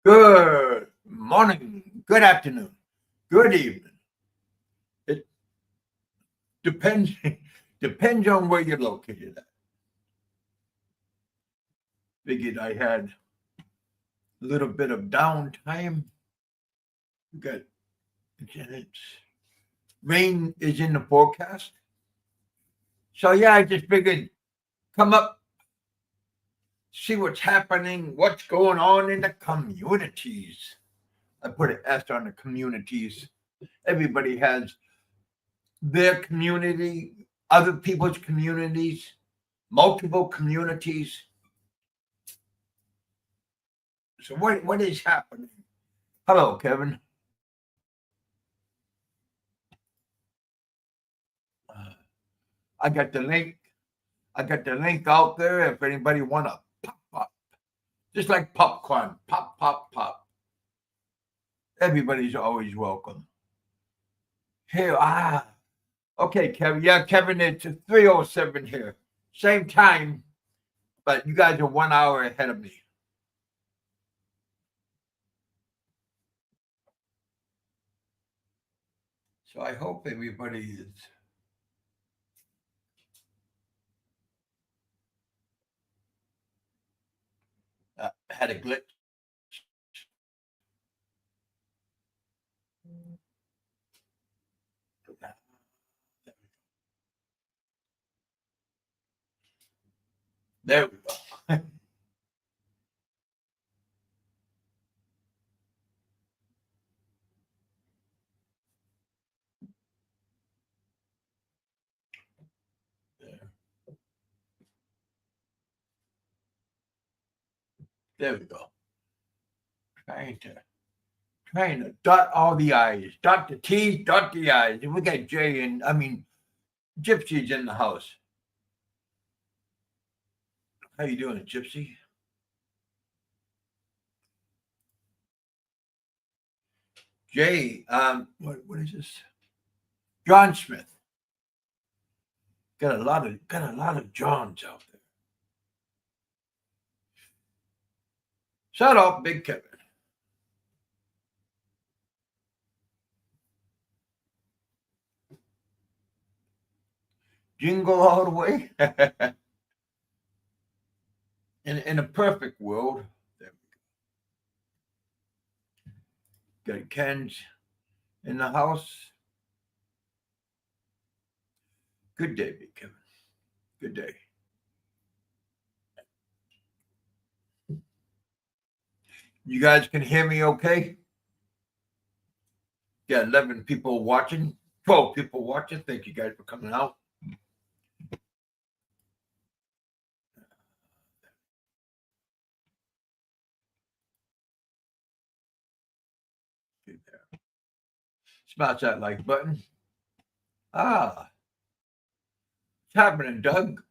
Good morning, good afternoon, good evening. It depends depends on where you're located at. Figured I had a little bit of downtime. Good. It's rain is in the forecast. So yeah, I just figured come up, see what's happening, what's going on in the communities. I put an S on the communities. Everybody has their community, other people's communities, multiple communities. So what is happening? Hello, Kevin. I got the link. I got the link out there. If anybody want to pop up, just like popcorn, pop, pop, pop. Everybody's always welcome. Here, okay, Kevin. Yeah, Kevin, it's 3:07 here. Same time, but you guys are 1 hour ahead of me. So I hope everybody is. Had a glitch. There we go. There we go. Trying to dot all the I's, dot the T's, dot the I's. And we got Jay and Gypsy's in the house. How you doing, Gypsy? Jay, what is this? John Smith. Got a lot of Johns out there. Shut up, Big Kevin. Jingle all the way. in a perfect world, there we go. Got Ken's in the house. Good day, Big Kevin. Good day. You guys can hear me okay? Got 11 people watching, 12 people watching. Thank you guys for coming out. Smash that like button. What's happening, Doug?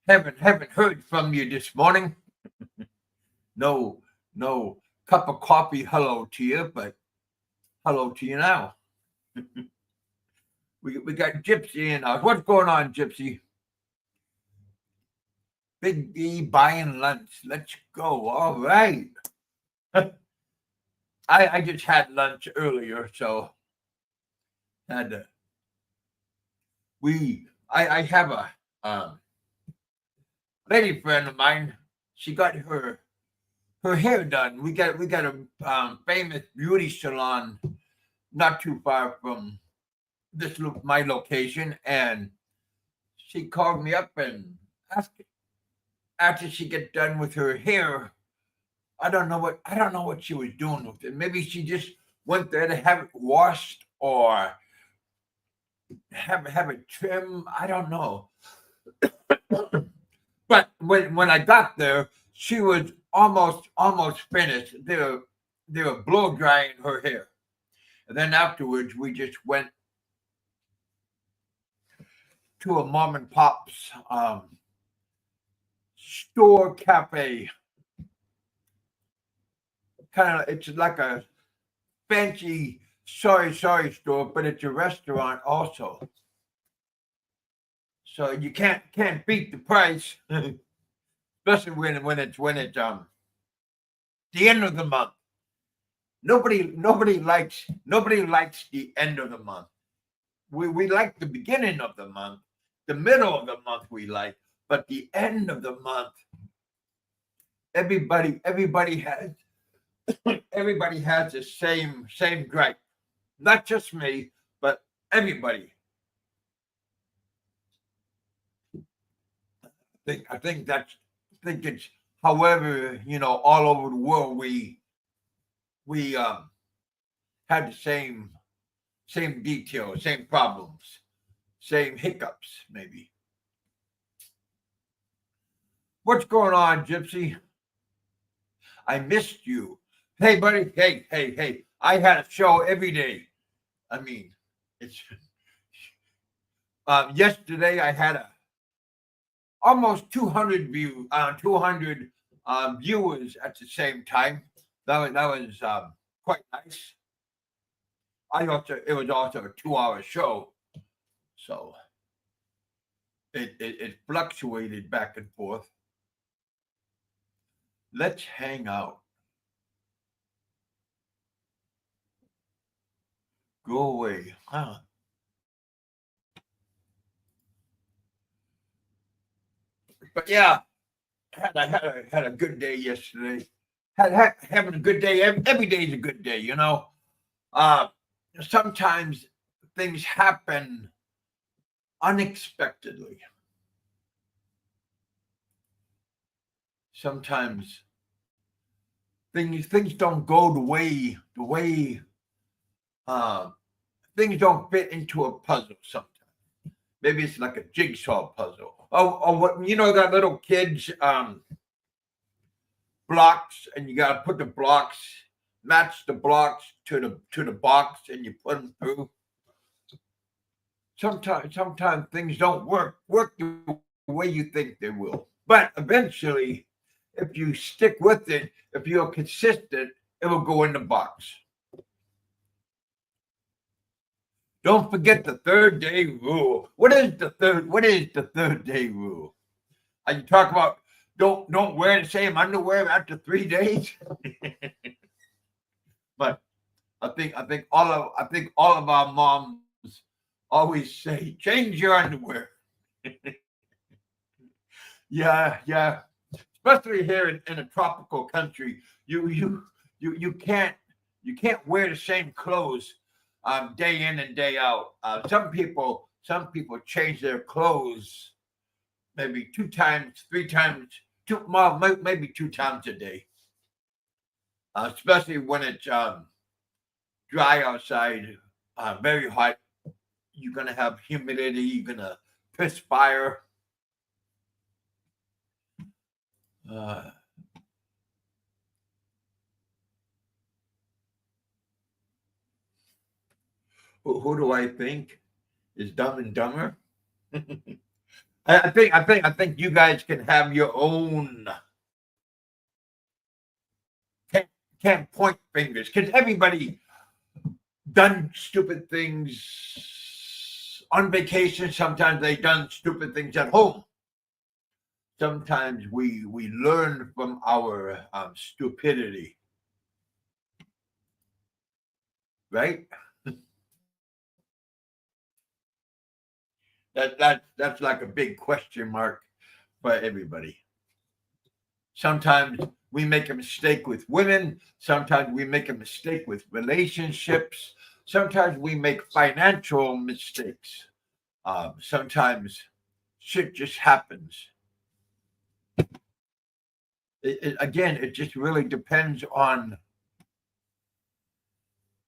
Haven't heard from you this morning. No cup of coffee. Hello to you, but hello to you now. we got Gypsy in us. What's going on, Gypsy? Big D buying lunch. Let's go. All right. I just had lunch earlier, so had to. I have a lady friend of mine. She got her hair done. We got a famous beauty salon not too far from my location, and she called me up and asked after she get done with her hair. I don't know what she was doing with it. Maybe she just went there to have it washed or have it trim. I don't know. But when I got there, she was almost finished. They were blow drying her hair, and then afterwards we just went to a mom and pop's store cafe. It's like a fancy sorry store, but it's a restaurant also. So you can't beat the price. especially when it's the end of the month. Nobody likes the end of the month. We like the beginning of the month, the middle of the month we like, but the end of the month, everybody has everybody has the same gripe. Not just me, but everybody. I think it's however, all over the world we had the same details, same problems, same hiccups, maybe. What's going on, Gypsy? I missed you. Hey, buddy. Hey. I had a show every day. I mean, it's yesterday I had almost 200 viewers at the same time. That was quite nice. It was also a 2-hour show, so it fluctuated back and forth. Let's hang out. Go away. Huh. But yeah, had a good day yesterday. Having a good day. Every day is a good day, Sometimes things happen unexpectedly. Sometimes things don't go the way things don't fit into a puzzle sometimes. Maybe it's like a jigsaw puzzle. Oh, what that little kid's blocks, and you gotta put the blocks, match the blocks to the box, and you put them through. Sometimes things don't work the way you think they will. But eventually, if you stick with it, if you're consistent, it will go in the box. Don't forget the 3rd-day rule. What is the third day rule? Are you talking about don't wear the same underwear after 3 days? But I think all of our moms always say, change your underwear. Yeah. Especially here in a tropical country, you can't wear the same clothes day in and day out. Some people change their clothes maybe 2 times, 3 times, maybe 2 times a day. Especially when it's dry outside, very hot. You're gonna have humidity. You're gonna perspire. Who do I think is Dumb and Dumber? I think you guys can have your own. Can't point fingers because everybody done stupid things on vacation. Sometimes they done stupid things at home. Sometimes we learn from our stupidity, right? That's like a big question mark for everybody. Sometimes we make a mistake with women. Sometimes we make a mistake with relationships. Sometimes we make financial mistakes. Sometimes shit just happens. It just really depends on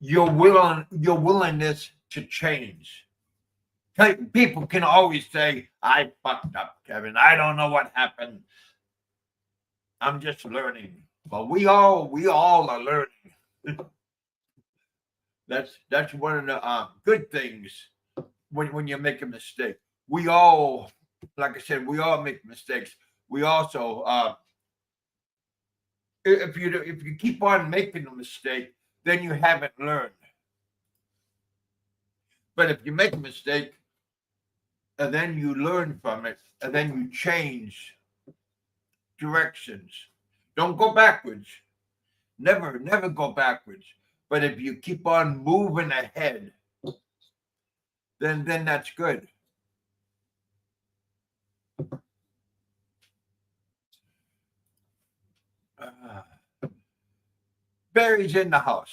your willingness to change. People can always say, I fucked up, Kevin. I don't know what happened. I'm just learning. But we all are learning. That's one of the good things when you make a mistake. We all, like I said, we all make mistakes. We also if you keep on making a mistake, then you haven't learned. But if you make a mistake and then you learn from it and then you change directions. Don't go backwards. Never go backwards. But if you keep on moving ahead, then that's good. Barry's in the house.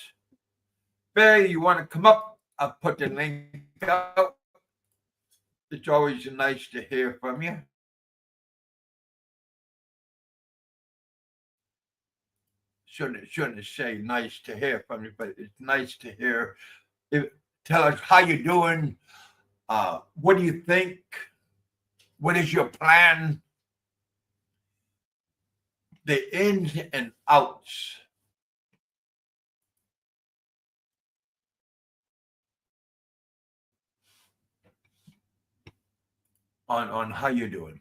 Barry, you want to come up? I'll put the link out. It's always nice to hear from you. Shouldn't say nice to hear from you, but it's nice to hear. Tell us how you're doing. What do you think? What is your plan? The ins and outs. On how you're doing.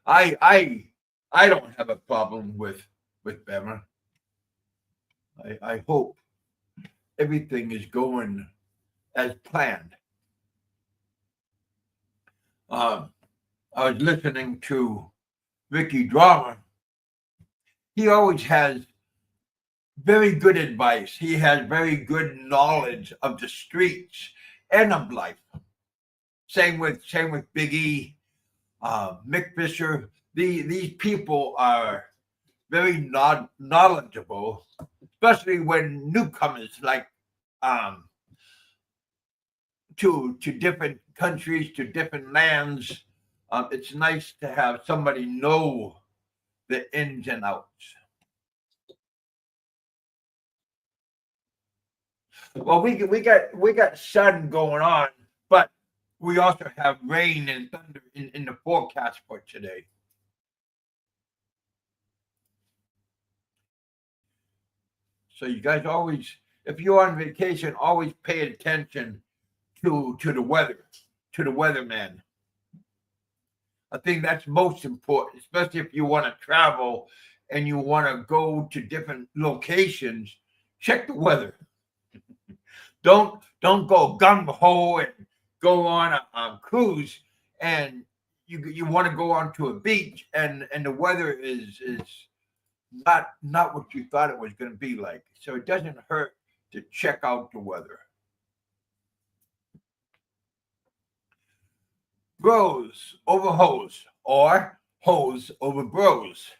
I don't have a problem with Bama. I hope everything is going as planned. I was listening to Ricky Drama. He always has very good advice. He has very good knowledge of the streets and of life. Same with Biggie, Mick Fisher. These people are very knowledgeable, especially when newcomers like to different countries, to different lands. It's nice to have somebody know the ins and outs. Well, we got sun going on, but we also have rain and thunder in the forecast for today. So you guys always, if you're on vacation, always pay attention to the weather, to the weatherman. I think that's most important, especially if you want to travel and you want to go to different locations. Check the weather. Don't go gung ho and go on a cruise and you want to go onto a beach and the weather is not what you thought it was going to be like. So it doesn't hurt to check out the weather. Bros over hoes or hoes over bros.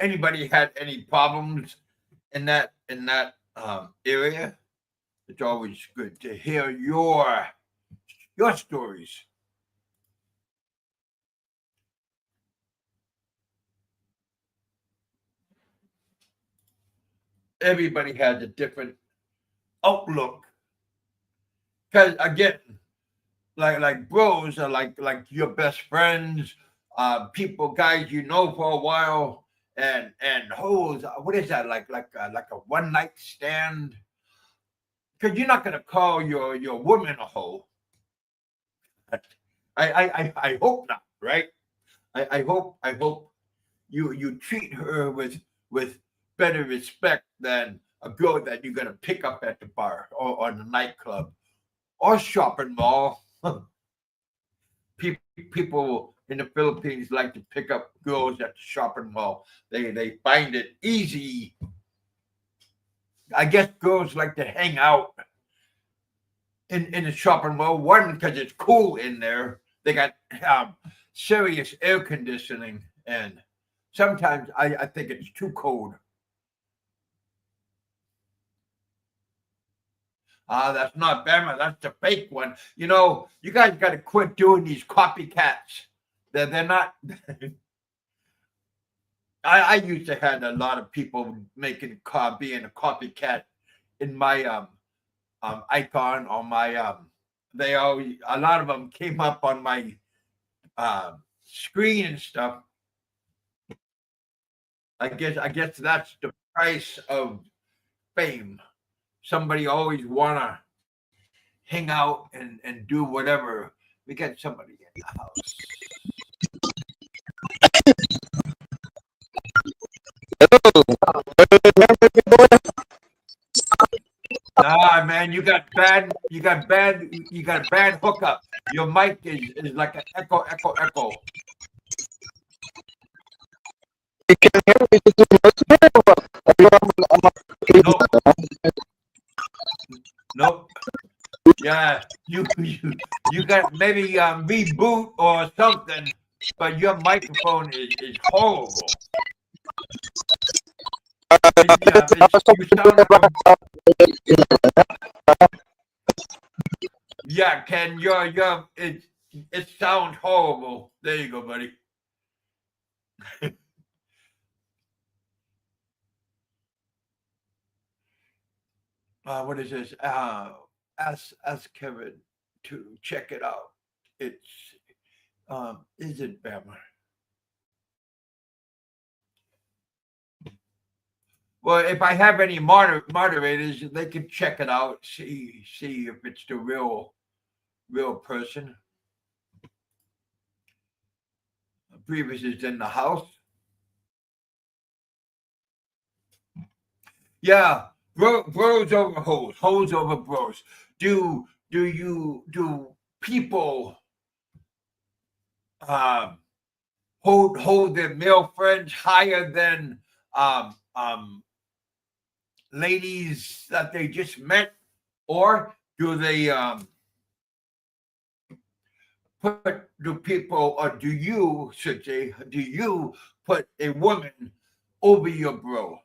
Anybody had any problems in that area? It's always good to hear your stories. Everybody has a different outlook. Because again, like bros are like your best friends, people, guys you know for a while, and hoes. What is that like a one night stand? Because you're not gonna call your woman a hoe. I hope not, right? I hope you treat her with better respect than a girl that you're gonna pick up at the bar or the nightclub or shopping mall. People in the Philippines like to pick up girls at the shopping mall. They find it easy. I guess girls like to hang out in the shopping mall. One, because it's cool in there. They got serious air conditioning, and sometimes I think it's too cold. That's not Bama. That's the fake one. You know, you guys got to quit doing these copycats. They're not. I used to have a lot of people being a copycat in my icon on my they always, a lot of them came up on my screen and stuff. I guess that's the price of fame. Somebody always wanna hang out and do whatever. We got somebody in the house. Ah man, you got bad hookup. Your mic is like an echo. can hear me. Did you listen or what? Nope. Nope. Yeah, you got maybe reboot or something, but your microphone is horrible. You sound like yeah, Ken. It sounds horrible. There you go, buddy. What is this? Ask Kevin to check it out. It's is it Bama? Well, if I have any moderators, they can check it out, see if it's the real person. Previous is in the house. Yeah, bros over hoes over bros. Do people hold their male friends higher than ladies that they just met, or do they do you, should say, do you put a woman over your bro?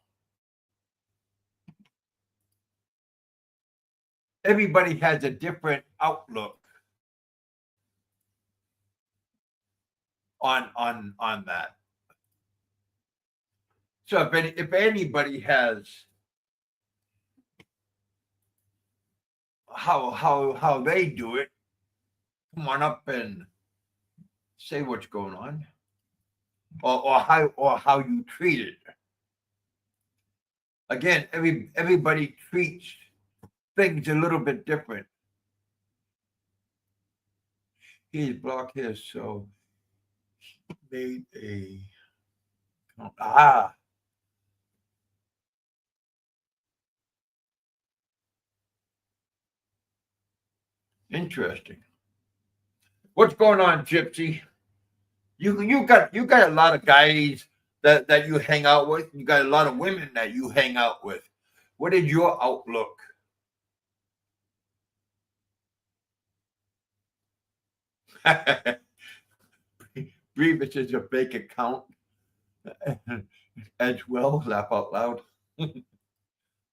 Everybody has a different outlook on that. So if anybody has how they do it, come on up and say what's going on, or how you treat it. Again, everybody treats things a little bit different. He's blocked here, so he made a interesting. What's going on, Gypsy? You got a lot of guys that you hang out with. You got a lot of women that you hang out with. What is your outlook? Brevis is a fake account as well. Laugh out loud.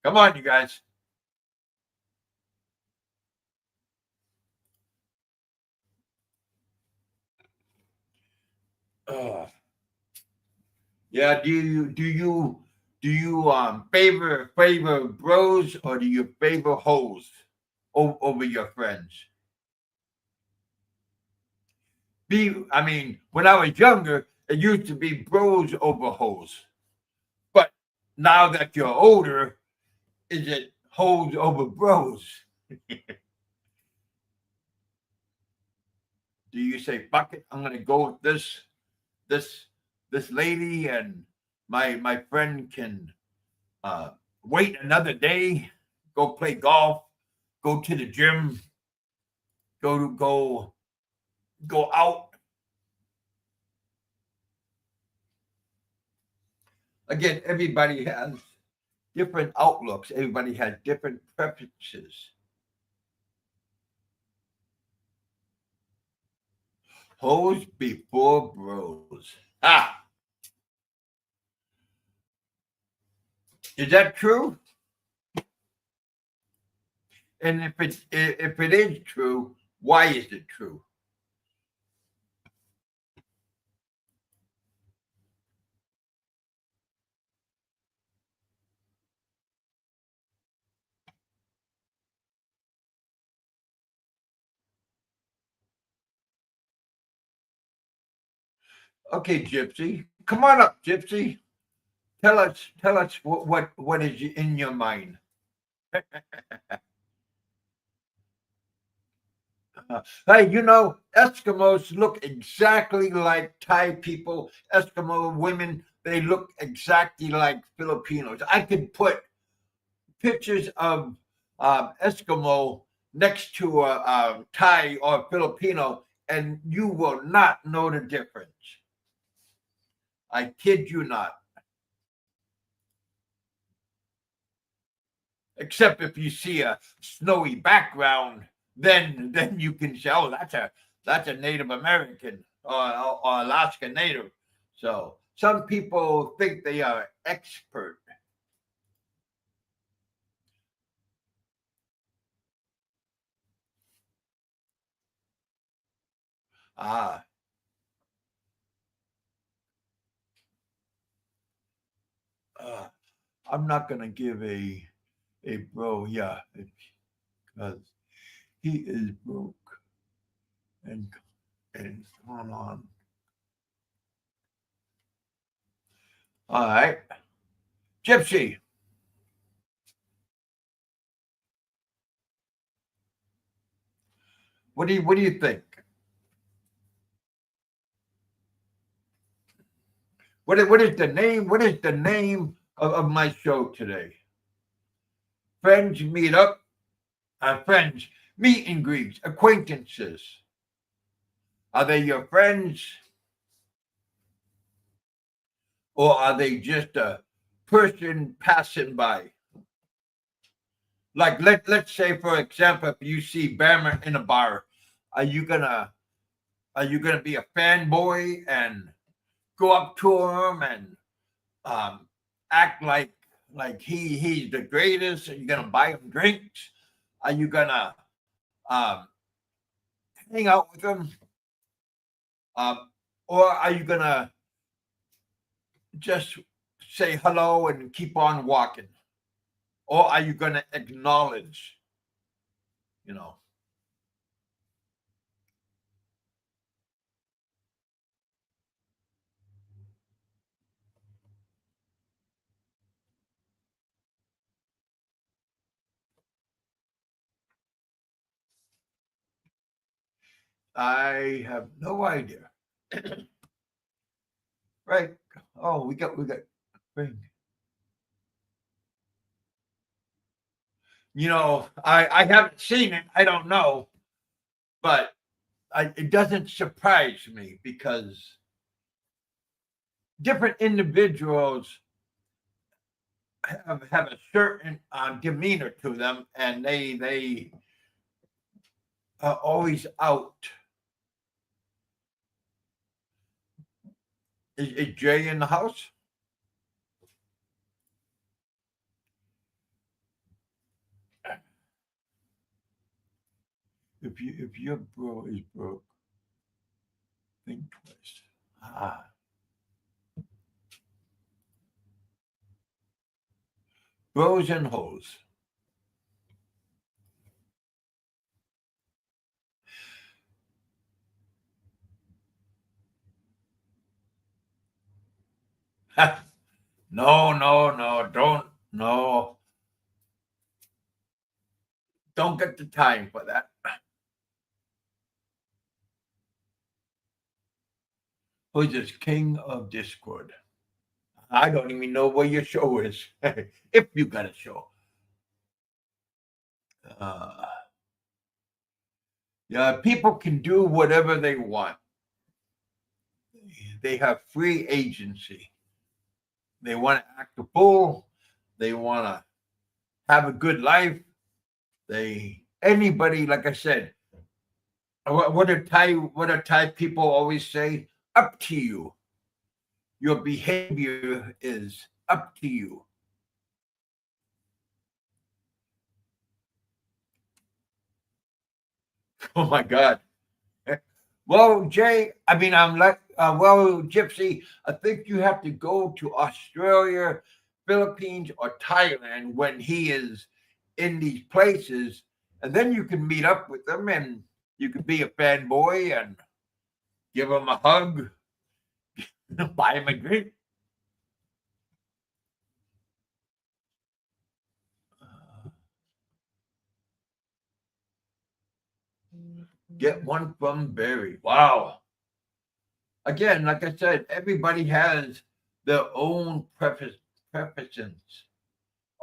Come on, you guys. Yeah, do you favor bros, or do you favor hoes over your friends? I mean, when I was younger, it used to be bros over hoes. But now that you're older, is it hoes over bros? Do you say, fuck it, I'm gonna go with this lady, and my friend can wait another day, go play golf, go to the gym, go out. Again, everybody has different outlooks. Everybody has different preferences. Hoes before bros. Ah, is that true? And if it is true, why is it true? Okay, Gypsy, come on up, Gypsy. Tell us what is in your mind. Hey, Eskimos look exactly like Thai people. Eskimo women, they look exactly like Filipinos. I could put pictures of Eskimo next to a Thai or Filipino, and you will not know the difference. I kid you not. except if you see a snowy background, then you can say, oh, that's a Native American or Alaska Native. So some people think they are expert. Ah, I'm not gonna give a bro, yeah, because he is broke and gone on. All right, Gypsy. What do you think? What is the name? What is the name of my show today? Friends meet up. Friends meet and greets. Acquaintances. Are they your friends, or are they just a person passing by? Like let's say, for example, if you see Bammer in a bar, are you gonna be a fanboy and go up to him and act like he's the greatest? Are you gonna buy him drinks? Are you gonna um, hang out with him, um, or are you gonna just say hello and keep on walking, or are you gonna acknowledge? You know, I have no idea. Right? Oh, we got ring. I haven't seen it. I don't know, but it doesn't surprise me because different individuals have a certain demeanor to them, and they are always out. Is Jay in the house? If your bro is broke, think twice. Ah, bros and hoes. No, no, no, don't get the time for that. Who's this king of Discord? I don't even know what your show is. If you got a show. Uh, yeah, people can do whatever they want. They have free agency. They want to act a fool. They want to have a good life. Anybody, like I said, what do Thai people always say? Up to you. Your behavior is up to you. Oh my God. Well, Jay, I mean, I'm like, well, Gypsy, I think you have to go to Australia, Philippines, or Thailand when he is in these places, and then you can meet up with him and you could be a fanboy and give him a hug, buy him a drink. Get one from Barry. Wow. Again, like I said, everybody has their own preferences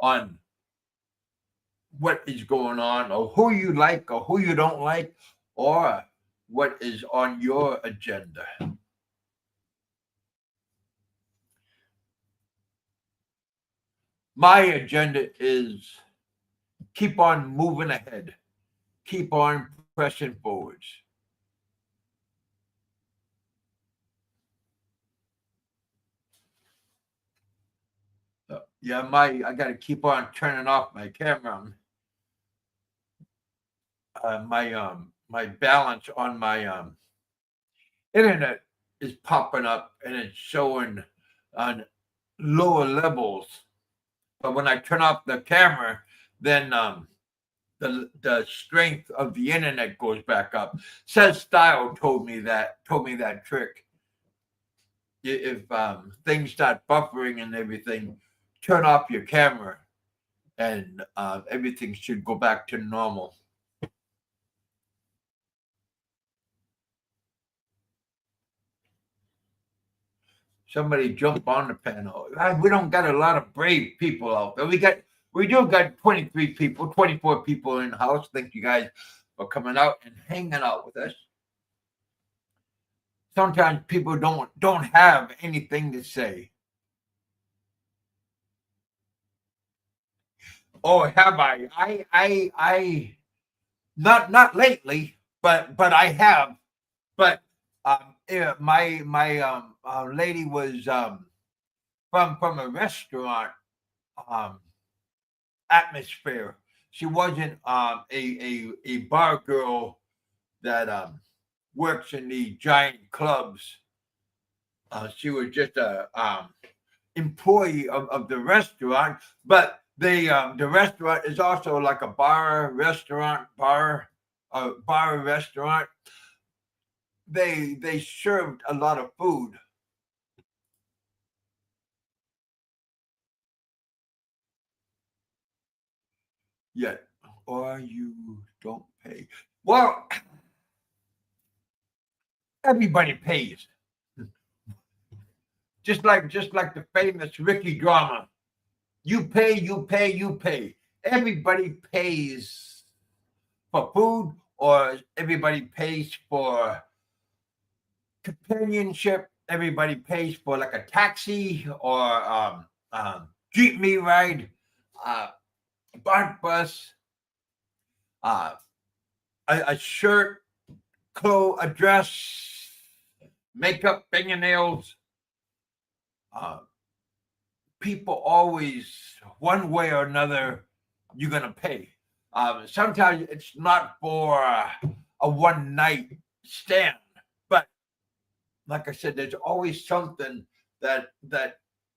on what is going on, or who you like, or who you don't like, or what is on your agenda. My agenda is keep on moving ahead, keep on pressing forwards. So, yeah, I got to keep on turning off my camera. My balance on my internet is popping up and it's showing on lower levels. But when I turn off the camera, then the strength of the internet goes back up. Says Style told me that trick. If things start buffering and everything, turn off your camera, and everything should go back to normal. Somebody jump on the panel. We don't got a lot of brave people out there. We do got 23 people, 24 people in the house. Thank you guys for coming out and hanging out with us. Sometimes people don't have anything to say. Oh, have I? I not lately, but I have. But yeah, my lady was from a restaurant atmosphere. She wasn't a bar girl that works in the giant clubs. She was just a employee of the restaurant, but the restaurant is also like a bar restaurant. They served a lot of food. Yet, or you don't pay. Well, everybody pays. Just like the famous Ricky drama. You pay, you pay, you pay. Everybody pays for food, or everybody pays for companionship. Everybody pays for like a taxi or jeep me ride, bus, a shirt, clothes, a dress, makeup, fingernails. People always, one way or another, you're gonna pay. Sometimes it's not for a one night stand, but like I said, there's always something that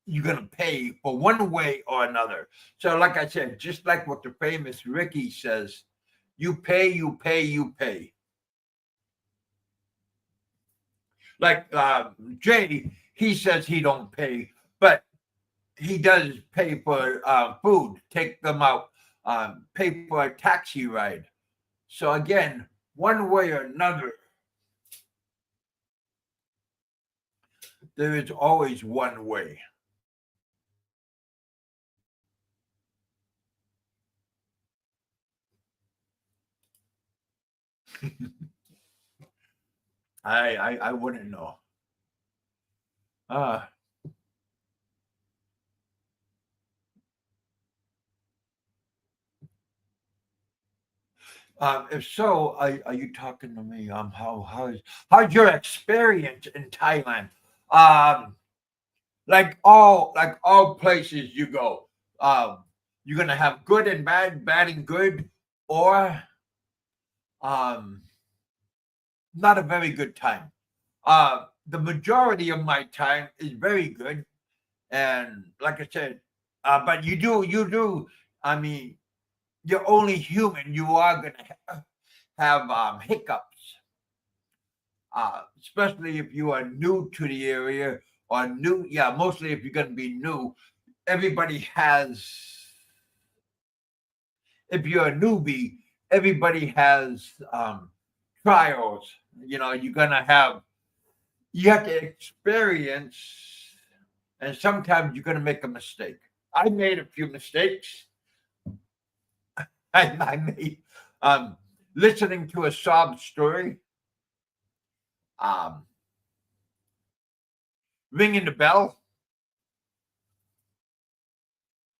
you're gonna pay for one way or another. So, like I said, just like what the famous Ricky says, you pay, you pay, you pay. Like Jay, he says he don't pay, but he does pay for food, take them out, pay for a taxi ride. So again, one way or another, there is always one way. I wouldn't know. If so, are you talking to me? How's your experience in Thailand? Like all places you go, you're gonna have good and bad, bad and good, or um, not a very good time. The majority of my time is very good, and like I said, but you do. I mean, you're only human. You are gonna have hiccups, especially if you are new to the area or new. Yeah, mostly if you're gonna be new. Everybody has. If you're a newbie, everybody has trials. You're gonna have. You have to experience, and sometimes you're gonna make a mistake. I made a few mistakes. I made listening to a sob story, um, ringing the bell,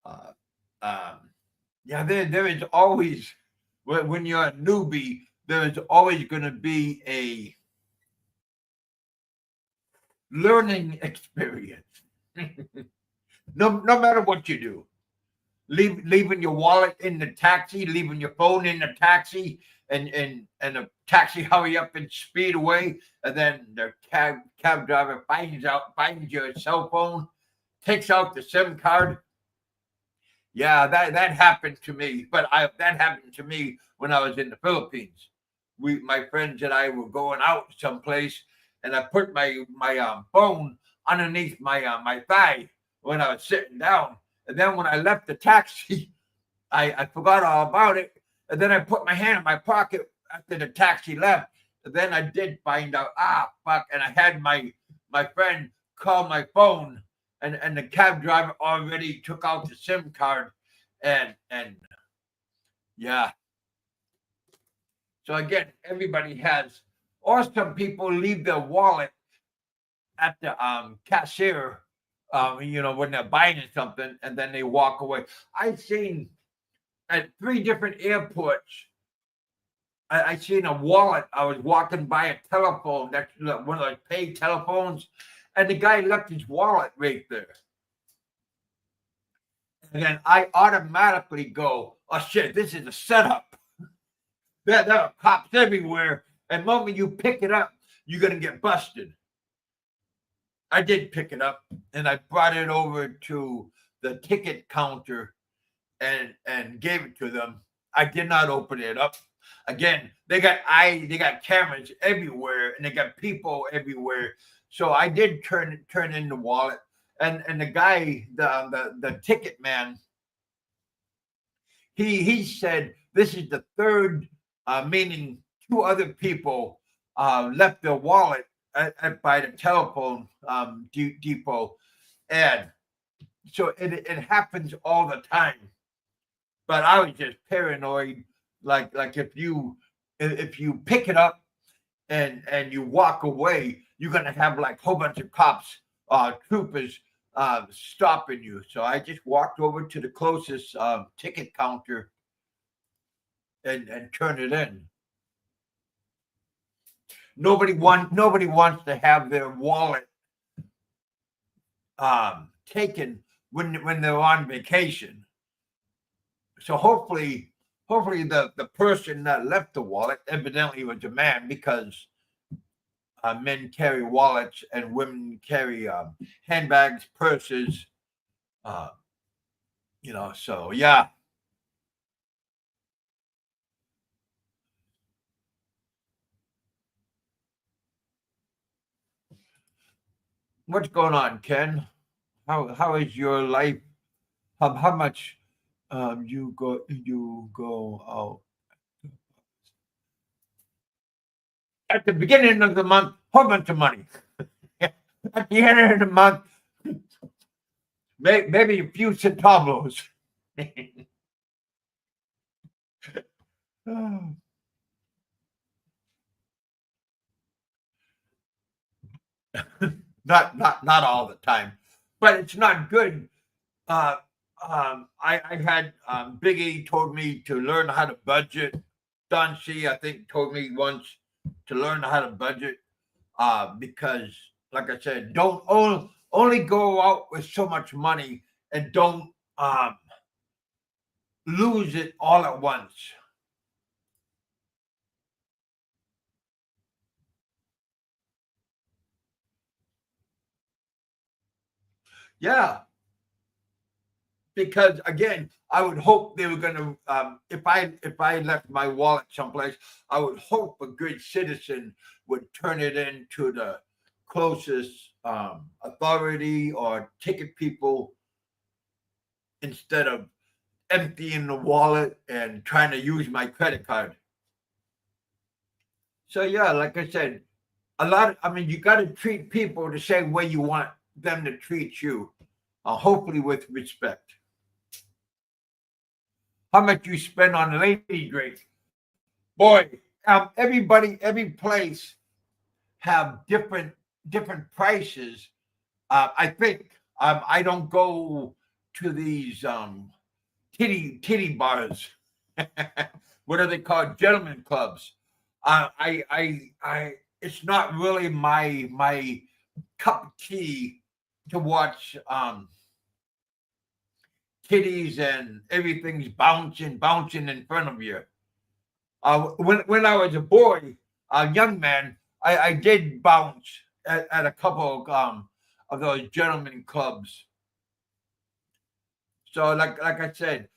uh, um, Yeah, there is always, when you're a newbie, there is always going to be a learning experience. No matter what you do, leaving your wallet in the taxi, leaving your phone in the taxi, and the taxi hurry up and speed away, and then the cab driver finds your cell phone, takes out the SIM card. Yeah, that happened to me, but I that happened to me when I was in the Philippines. My friends and I were going out someplace, and I put my phone underneath my thigh when I was sitting down, and then when I left the taxi, I forgot all about it, and then I put my hand in my pocket after the taxi left, and then I did find out, fuck, and I had my friend call my phone, and the cab driver already took out the SIM card, and yeah. So again, everybody has, or some people leave their wallet at the cashier, when they're buying something, and then they walk away. I've seen at 3 different airports. I seen a wallet. I was walking by a telephone, that's one of those paid telephones, and the guy left his wallet right there. And then I automatically go, oh shit, this is a setup. There are cops everywhere. And the moment you pick it up, you're going to get busted. I did pick it up, and I brought it over to the ticket counter and gave it to them. I did not open it up. Again, they got cameras everywhere, and they got people everywhere. So I did turn in the wallet, and the guy, the ticket man, he said this is the third, meaning 2 other people left their wallet by the telephone depot, and so it happens all the time. But I was just paranoid, like if you pick it up and you walk away, you're gonna have like a whole bunch of cops, troopers, stopping you. So I just walked over to the closest ticket counter and turned it in. Nobody wants to have their wallet taken when they're on vacation. So hopefully the person that left the wallet evidently was a man, because men carry wallets and women carry handbags, purses. So yeah. What's going on, Ken? How is your life? How much you go out at the beginning of the month? Whole bunch of money. At the end of the month, maybe a few centavos. Not all the time, but it's not good. I had Biggie told me to learn how to budget. Don C, I think, told me once to learn how to budget, because, like I said, don't only go out with so much money, and don't lose it all at once. Yeah, because again, I would hope they were going to. If I left my wallet someplace, I would hope a good citizen would turn it into the closest authority or ticket people, instead of emptying the wallet and trying to use my credit card. So yeah, like I said, you got to treat people the same way you want them to treat you, hopefully with respect. How much you spend on a lady drink? Boy, every place have different prices. I think I don't go to these titty bars. What are they called? Gentlemen clubs. It's not really my cup of tea to watch titties and everything's bouncing in front of you. When I was a boy, a young man, I did bounce at a couple of those gentlemen clubs. So like I said,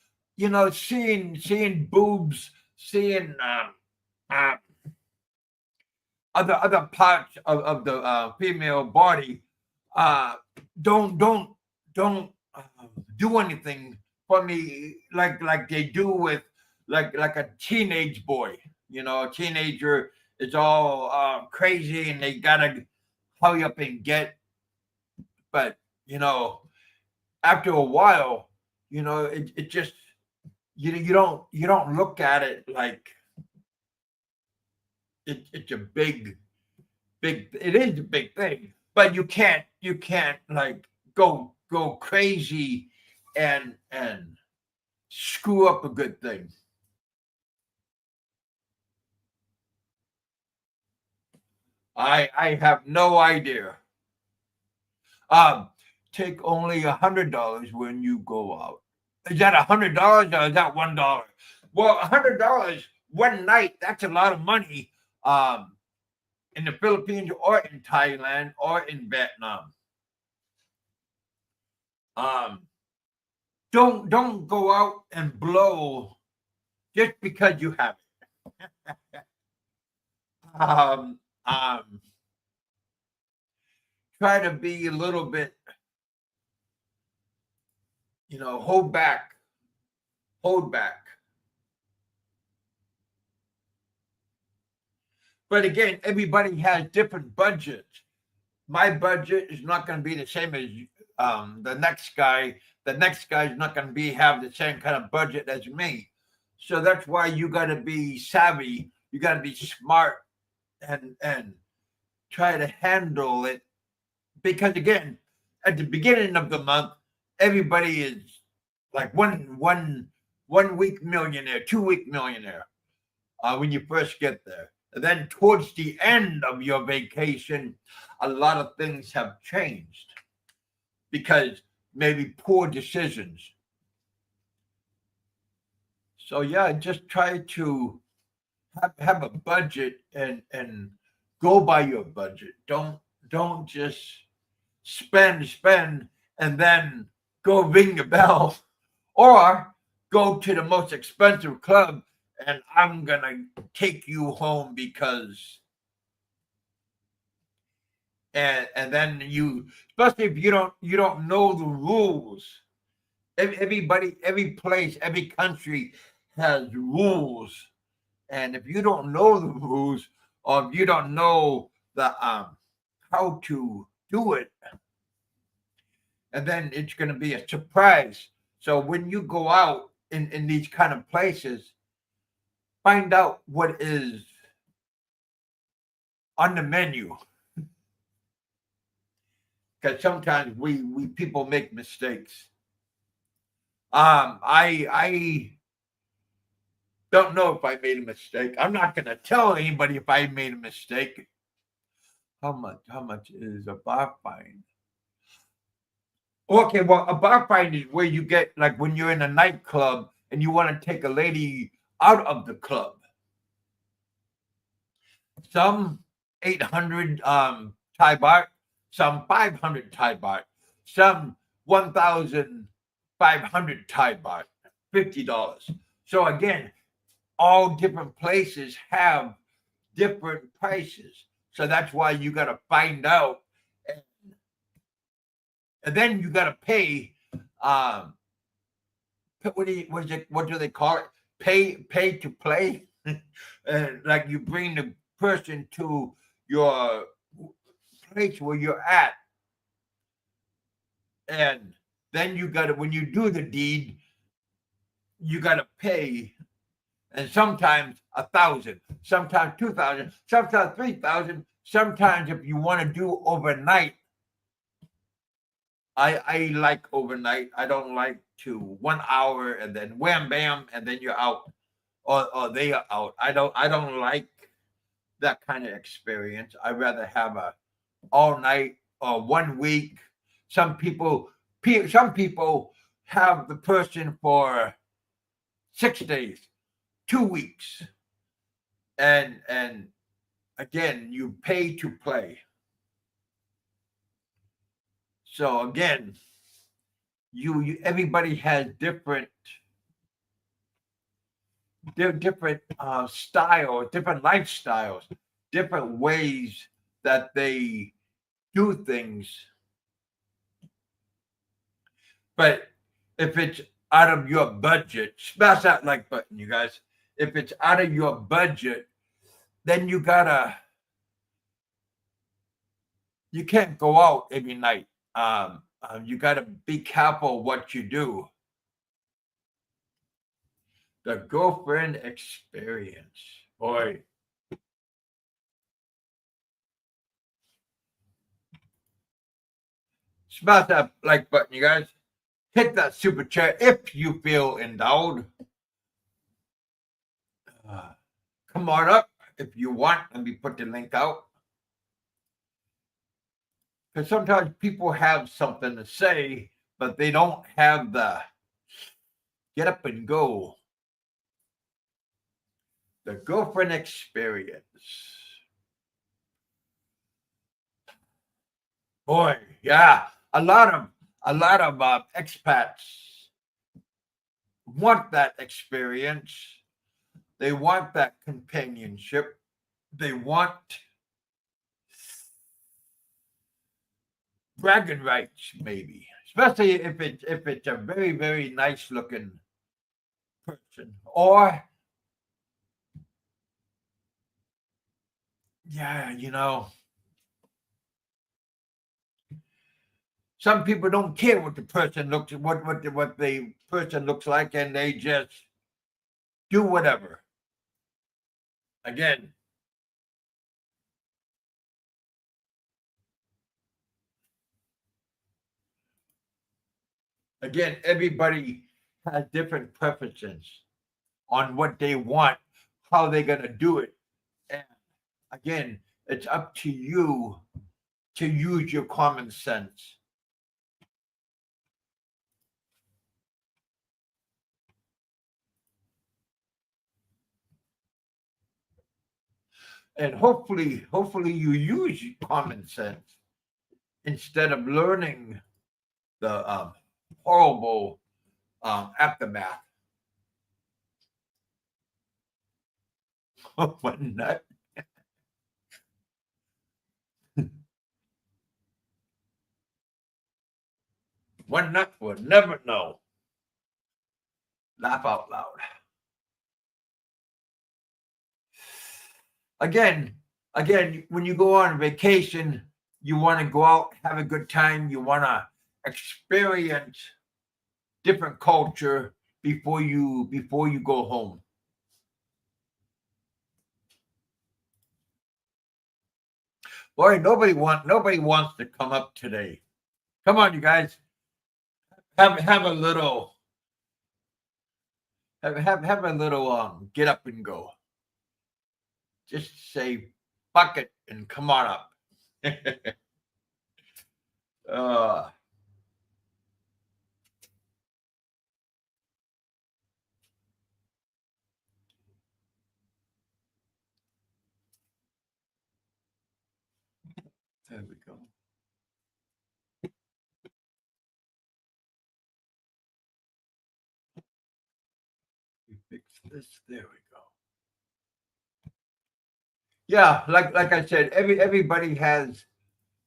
seeing boobs, seeing uh, other parts of the female body, don't do anything for me like they do with like a teenage boy. A teenager is all crazy and they gotta hurry up and get. But after a while, it just you don't look at it like it's a big. It is a big thing, but you can't like go crazy and screw up a good thing. I have no idea. Take only $100 when you go out. Is that $100 or is that $1? Well, $100 one night, that's a lot of money. In the Philippines or in Thailand or in Vietnam. Don't go out and blow just because you have it. Try to be a little bit, hold back. But again, everybody has different budgets. My budget is not going to be the same as the next guy. The next guy is not going to have the same kind of budget as me. So that's why you got to be savvy. You got to be smart and try to handle it. Because again, at the beginning of the month, everybody is like one week millionaire, 2 week millionaire when you first get there. And then towards the end of your vacation, a lot of things have changed because maybe poor decisions. So yeah, just try to have a budget and go by your budget. Don't just spend and then go ring the bell or go to the most expensive club and I'm gonna take you home because and then especially if you don't know the rules. Everybody, every place, every country has rules. And if you don't know the rules or if you don't know the how to do it, and then it's gonna be a surprise. So when you go out in these kind of places, find out what is on the menu. Because sometimes we people make mistakes. I don't know if I made a mistake. I'm not gonna tell anybody if I made a mistake. How much is a bar fine? Okay, well, a bar fine is where you get like when you're in a nightclub and you want to take a lady out of the club. Some 800 Thai baht, some 500 Thai baht, some 1,500 Thai baht, $50. So again, all different places have different prices. So that's why you got to find out. And then you got to pay. What do they call it? Pay to play. Like you bring the person to your place where you're at, and then you got to, when you do the deed, you got to pay. And sometimes 1,000, sometimes 2,000, sometimes 3,000. Sometimes if you want to do overnight, I like overnight. I don't like to 1 hour and then wham bam and then you're out or they are out. I don't like that kind of experience. I'd rather have a all night or 1 week. Some people have the person for 6 days, 2 weeks, and again you pay to play. So again, you everybody has different styles, different lifestyles, different ways that they do things. But if it's out of your budget, smash that like button, you guys. If it's out of your budget, then you can't go out every night. You gotta be careful what you do. The girlfriend experience, boy. Smash that like button, you guys. Hit that super chat if you feel endowed. Come on up if you want. Let me put the link out. Because sometimes people have something to say, but they don't have the get up and go. The girlfriend experience. Boy, yeah, a lot of expats want that experience. They want that companionship. They want bragging rights, maybe, especially if it's a very very nice looking person, or yeah, some people don't care what the person looks what the person looks like, and they just do whatever. Again, everybody has different preferences on what they want, how they're gonna do it, and again, it's up to you to use your common sense. And hopefully you use common sense instead of learning the horrible aftermath. One nut. One nut will never know. Laugh out loud. Again, when you go on vacation, you want to go out, have a good time. You want to experience different culture before you go home. Boy, nobody wants to come up today. Come on, you guys. Have a little have a little get up and go. Just say fuck it and come on up. uh, there we go. We fix this. There we go. Yeah, like I said, everybody has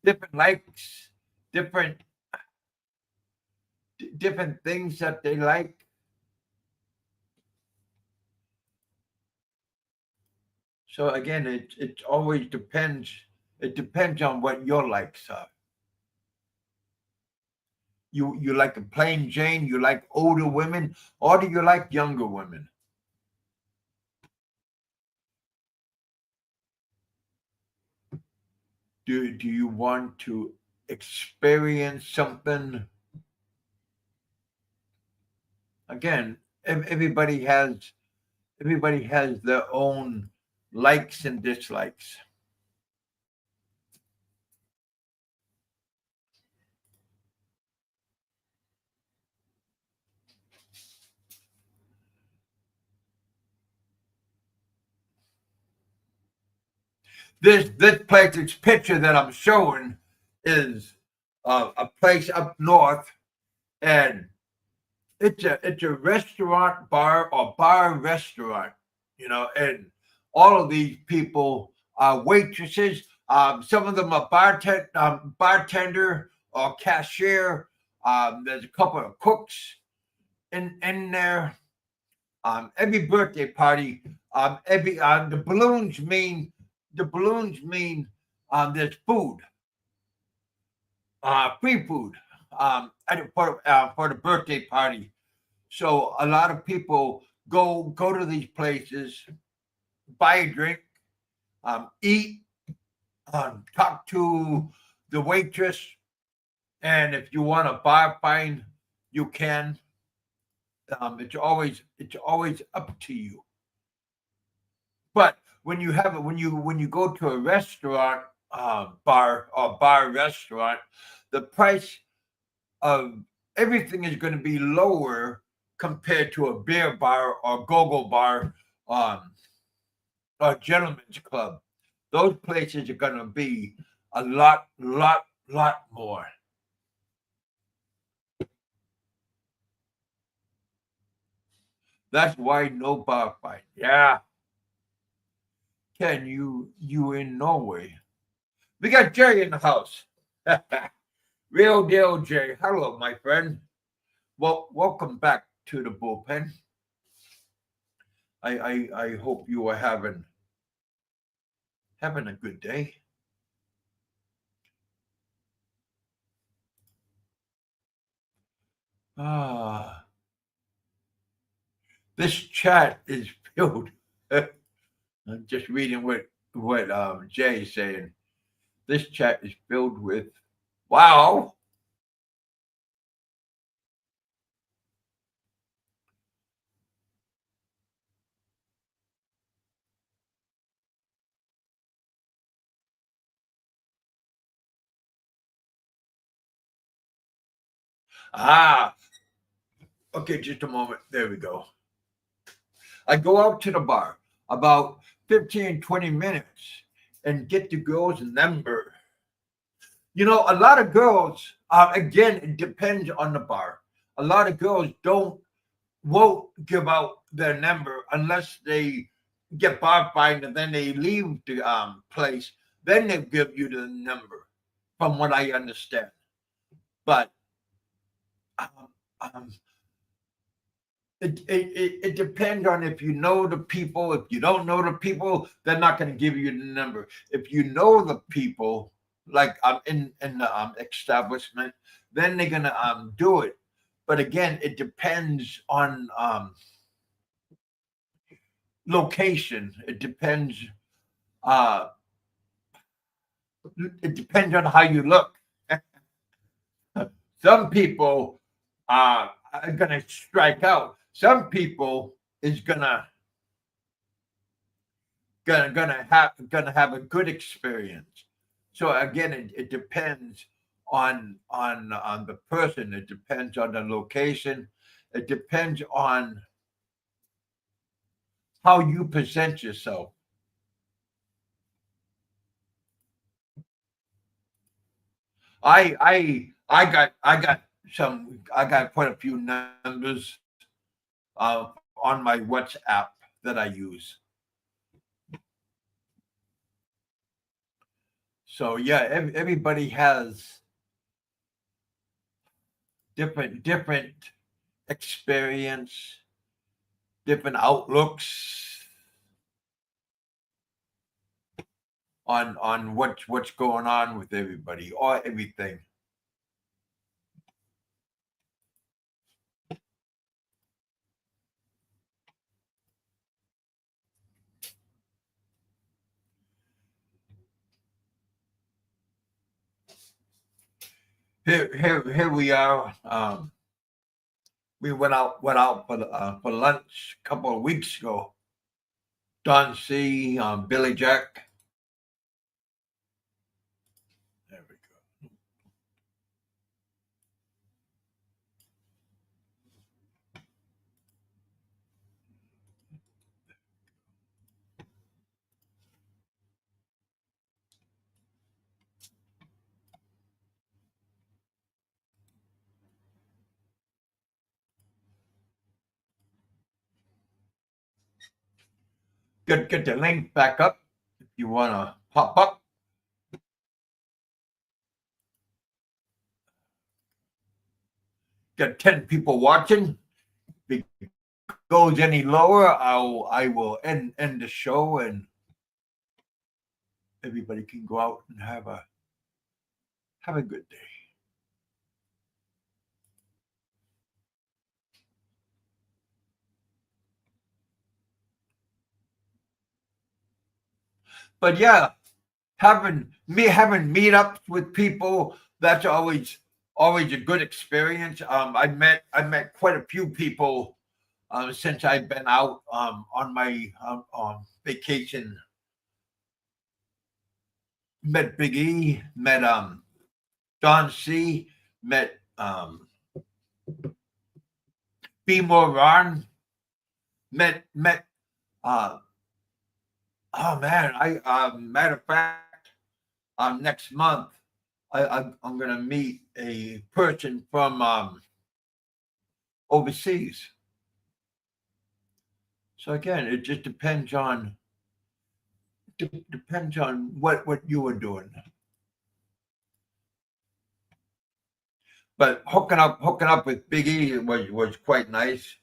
different likes, different things that they like. So again, it always depends. It depends on what your likes are. You like a plain Jane? You like older women, or do you like younger women? Do you want to experience something. Again, everybody has their own likes and dislikes. This place, this picture that I'm showing, is a place up north, and it's a restaurant bar or bar restaurant, and all of these people are waitresses. Some of them are bartender or cashier. There's a couple of cooks in there. Every birthday party, every the balloons mean there's food, free food, for the birthday party. So a lot of people go to these places, buy a drink, eat, talk to the waitress, and if you want a bar fine, you can. It's always up to you. But when you go to a restaurant, bar restaurant, the price of everything is going to be lower compared to a beer bar or go-go bar, um, or gentleman's club. Those places are going to be a lot more. That's why no bar fight. Yeah, Ken, you in Norway? We got Jerry in the house. Real deal, Jerry. Hello, my friend. Well, welcome back to the bullpen. I hope you are having a good day. Ah, this chat is filled. I'm just reading what Jay is saying. This chat is filled with wow. Ah, okay, just a moment. There we go. I go out to the bar about 15, 20 minutes and get the girl's number. A lot of girls, again, it depends on the bar. A lot of girls won't give out their number unless they get bar fined and then they leave the place. Then they give you the number, from what I understand. But um, um, it depends on if you know the people. If you don't know the people, they're not going to give you the number. If you know the people, like in the establishment, then they're going to do it. But again, it depends on location. Uh, it depends on how you look. Some people are gonna strike out. Some people is gonna have a good experience. So again, it depends on the person. It depends on the location. It depends on how you present yourself. I got quite a few numbers on my WhatsApp that I use. So yeah, everybody has different experience, different outlooks on what's going on with everybody or everything. here we are. We went out for lunch a couple of weeks ago. Don C, Billy Jack. There we go. Get the link back up if you want to pop up. Got 10 people watching. If it goes any lower, I will end the show and everybody can go out and have a good day. But yeah, having meetups with people, that's always a good experience. I met quite a few people since I've been out on my vacation. Met Big E, met Don C, met B More Ron, met oh man, I matter of fact, next month I'm gonna meet a person from overseas. So again, it just depends on what you were doing. But hooking up with Big E was quite nice.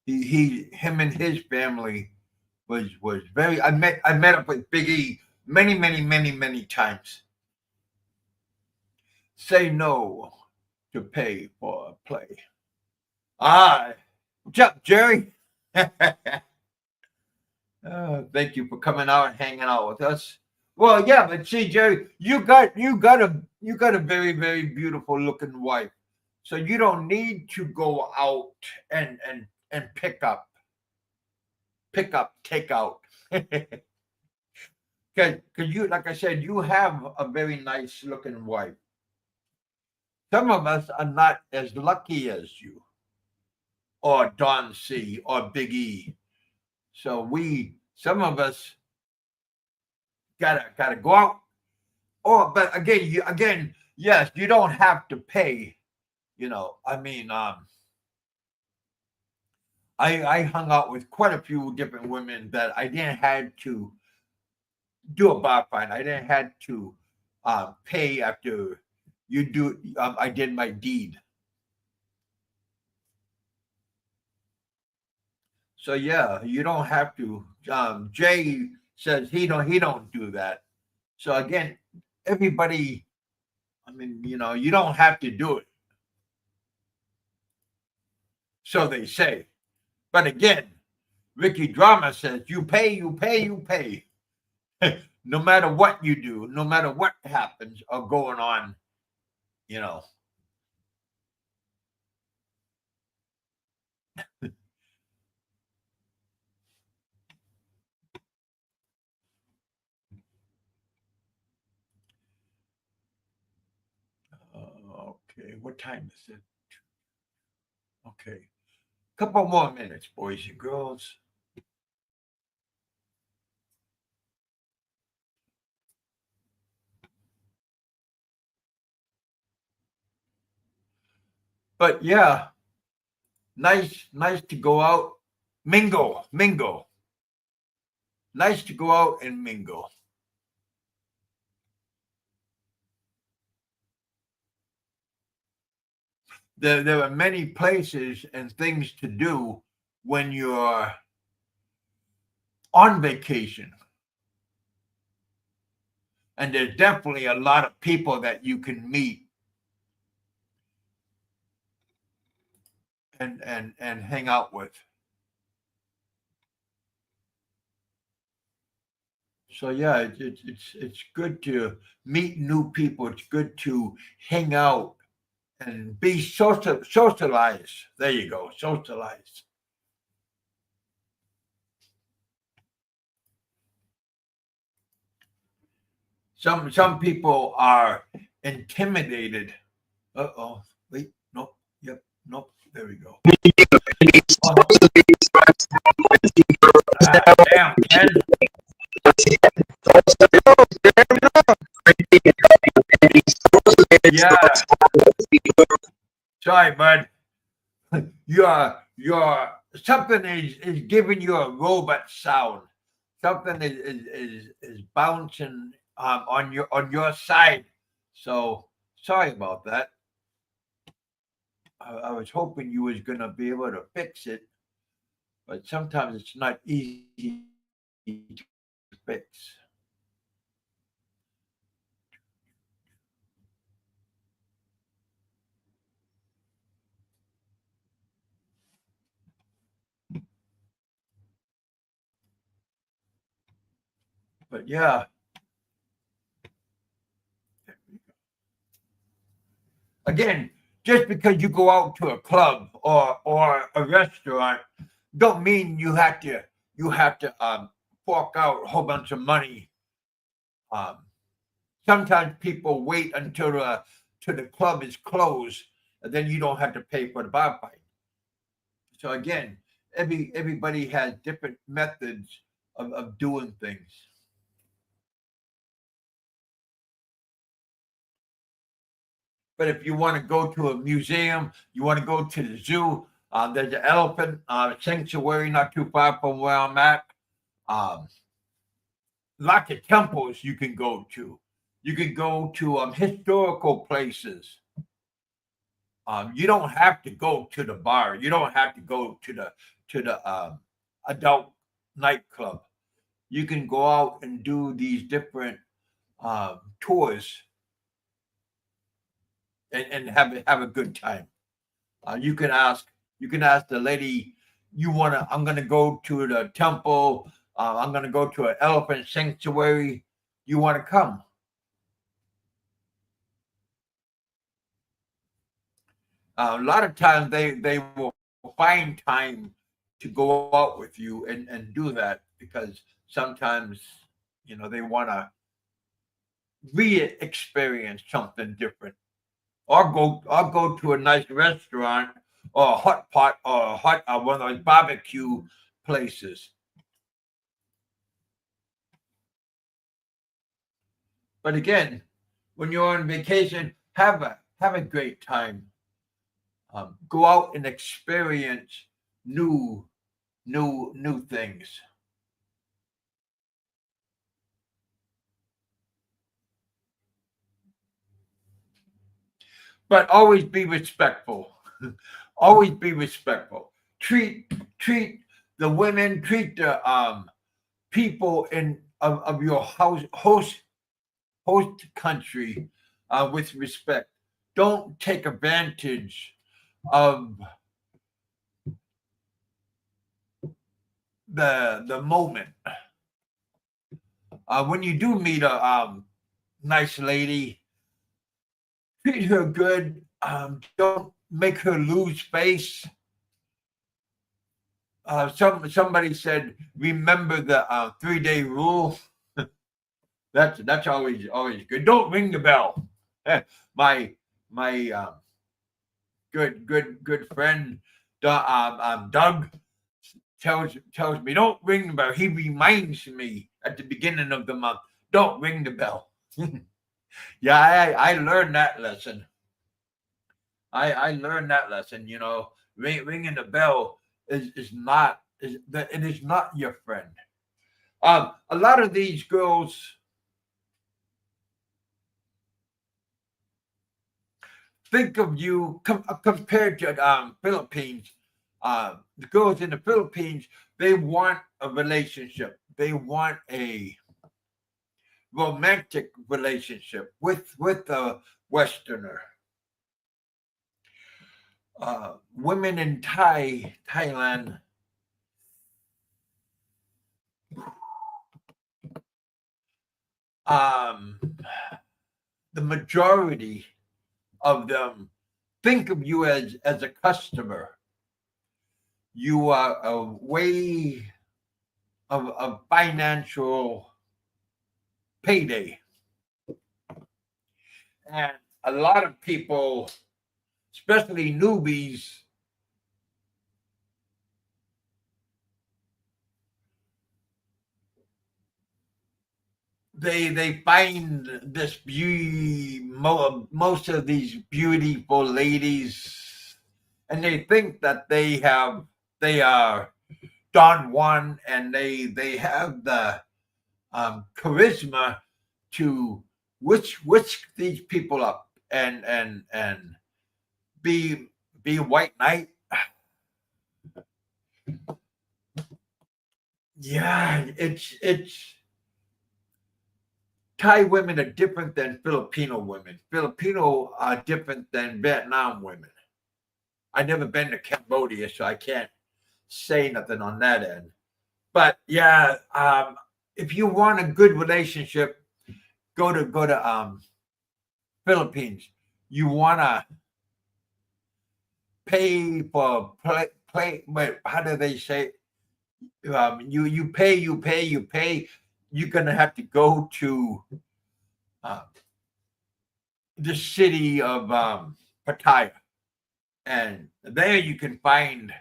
Him and his family was very. I met up with Big E many times. Say no to pay for a play. What's up, Jerry? Thank you for coming out and hanging out with us. Well, yeah, but see, Jerry, you got a very beautiful looking wife, so you don't need to go out and pick up, take out. Because you, like I said, you have a very nice looking wife. Some of us are not as lucky as you, or Don C, or Big E. So some of us gotta go out. Or, but again, yes, you don't have to pay. I mean, I hung out with quite a few different women that I didn't had to do a bar fight. I didn't had to pay after you do. I did my deed. So yeah, you don't have to. Jay says he don't do that. So again, everybody. I mean, you don't have to do it. So they say. But again, Ricky Drama says you pay, you pay, you pay. No matter what you do, no matter what happens or going on, you know. Okay, what time is it? Okay, couple more minutes, boys and girls. But yeah, nice to go out, mingle. Nice to go out and mingle. There are many places and things to do when you're on vacation. And there's definitely a lot of people that you can meet and hang out with. So yeah, it's good to meet new people. It's good to hang out and be socialize. There you go, socialize. Some people are intimidated. Uh-oh. Wait, nope. Yep, nope. There we go. Uh-huh. Damn, Ken. Yeah. Sorry, bud. Your something is giving you a robot sound. Something is bouncing on your side. So sorry about that. I was hoping you was gonna be able to fix it, but sometimes it's not easy to fix. But yeah, again, just because you go out to a club or a restaurant, don't mean you have to fork out a whole bunch of money. Um, Sometimes people wait until the club is closed, and then you don't have to pay for the bar fight. So again, everybody has different methods of doing things. But if you want to go to a museum, you want to go to the zoo, there's an elephant sanctuary not too far from where I'm at. Um, Lots of temples you can go to. You can go to historical places. You don't have to go to the bar. You don't have to go to the adult nightclub. You can go out and do these different tours and have a good time. You can ask the lady, you wanna I'm gonna go to the temple, I'm gonna go to an elephant sanctuary. You wanna come? A lot of times they will find time to go out with you and do that because sometimes they want to re-experience something different or go to a nice restaurant or a hot pot or a hot one of those barbecue places. But again, when you're on vacation, have a great time. Go out and experience new new things, but always be respectful. Always be respectful. Treat the women, treat the people of your host country with respect. Don't take advantage of the moment. When you do meet a nice lady, treat her good. Don't make her lose face. Somebody said, remember the 3-day rule. That's always good. Don't ring the bell. my my good friend Doug tells me don't ring the bell. He reminds me at the beginning of the month. Don't ring the bell. Yeah, I learned that lesson. I learned that lesson. Ringing the bell is not is that it is not your friend. A lot of these girls think of you compared to Philippines. The girls in the Philippines, they want a relationship. They want a romantic relationship with a Westerner. Women in Thailand, um, the majority of them think of you as a customer. You are a way of financial payday. And a lot of people, especially newbies, they find this beauty, most of these beautiful ladies, and they think that they are Don Juan, and they have the charisma to whisk these people up and be a white knight. Yeah, it's Thai women are different than Filipino women. Filipino are different than Vietnam women. I've never been to Cambodia, so I can't say nothing on that end. But yeah, if you want a good relationship, go to Philippines. You wanna pay for play. Wait, how do they say? You pay, you pay, you pay. You're gonna have to go to uh, the city of Pattaya, and there you can find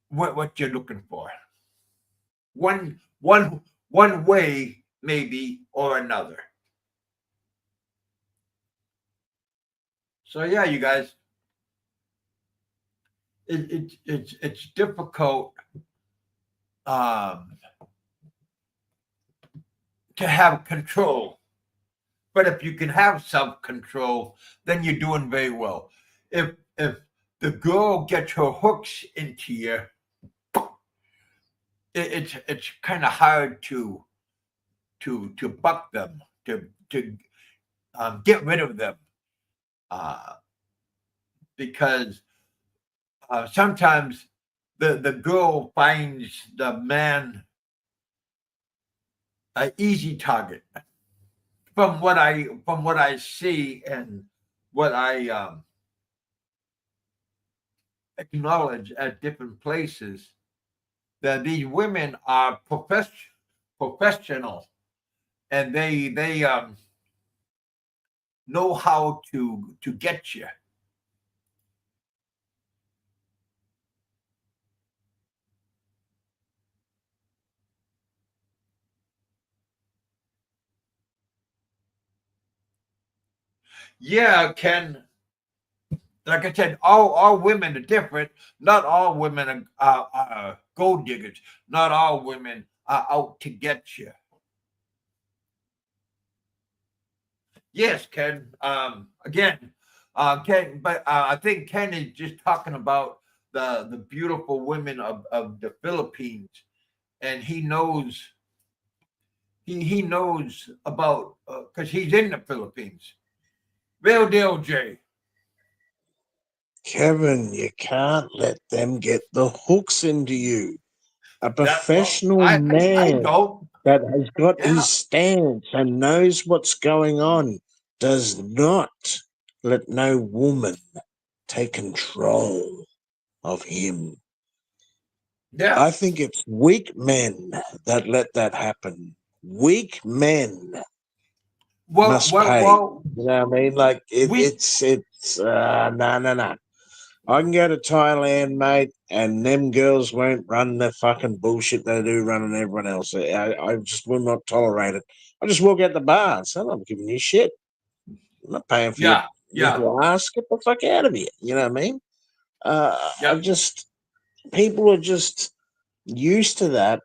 what you're looking for. One way maybe or another. So yeah, you guys, it's difficult um, to have control, but if you can have self control, then you're doing very well. If the girl gets her hooks into you, it's kind of hard to buck them, to get rid of them, uh, because sometimes the girl finds the man an easy target. From what I see and what I acknowledge at different places, that these women are professional, and they know how to get you. Yeah, Ken. Like I said, all women are different. Not all women are gold diggers. Not all women are out to get you. Yes, Ken. Again, Ken, but I think Ken is just talking about the beautiful women of the Philippines, and he knows about because he's in the Philippines. Real deal, Jay. Kevin, you can't let them get the hooks into you. A Well, professional I man don't. that has got Yeah. his stance and knows what's going on does not let no woman take control of him. Yeah. I think it's weak men that let that happen. Weak men Well, must well, pay. well. You know what I mean? Like We. it's no. I can go to Thailand, mate, and them girls won't run the fucking bullshit they do running everyone else. I just will not tolerate it. I just walk out the bar and say, I'm not giving you shit. I'm not paying for Yeah. Yeah. your ass. Get the fuck out of here. You know what I mean? I Yeah. just, people are just used to that.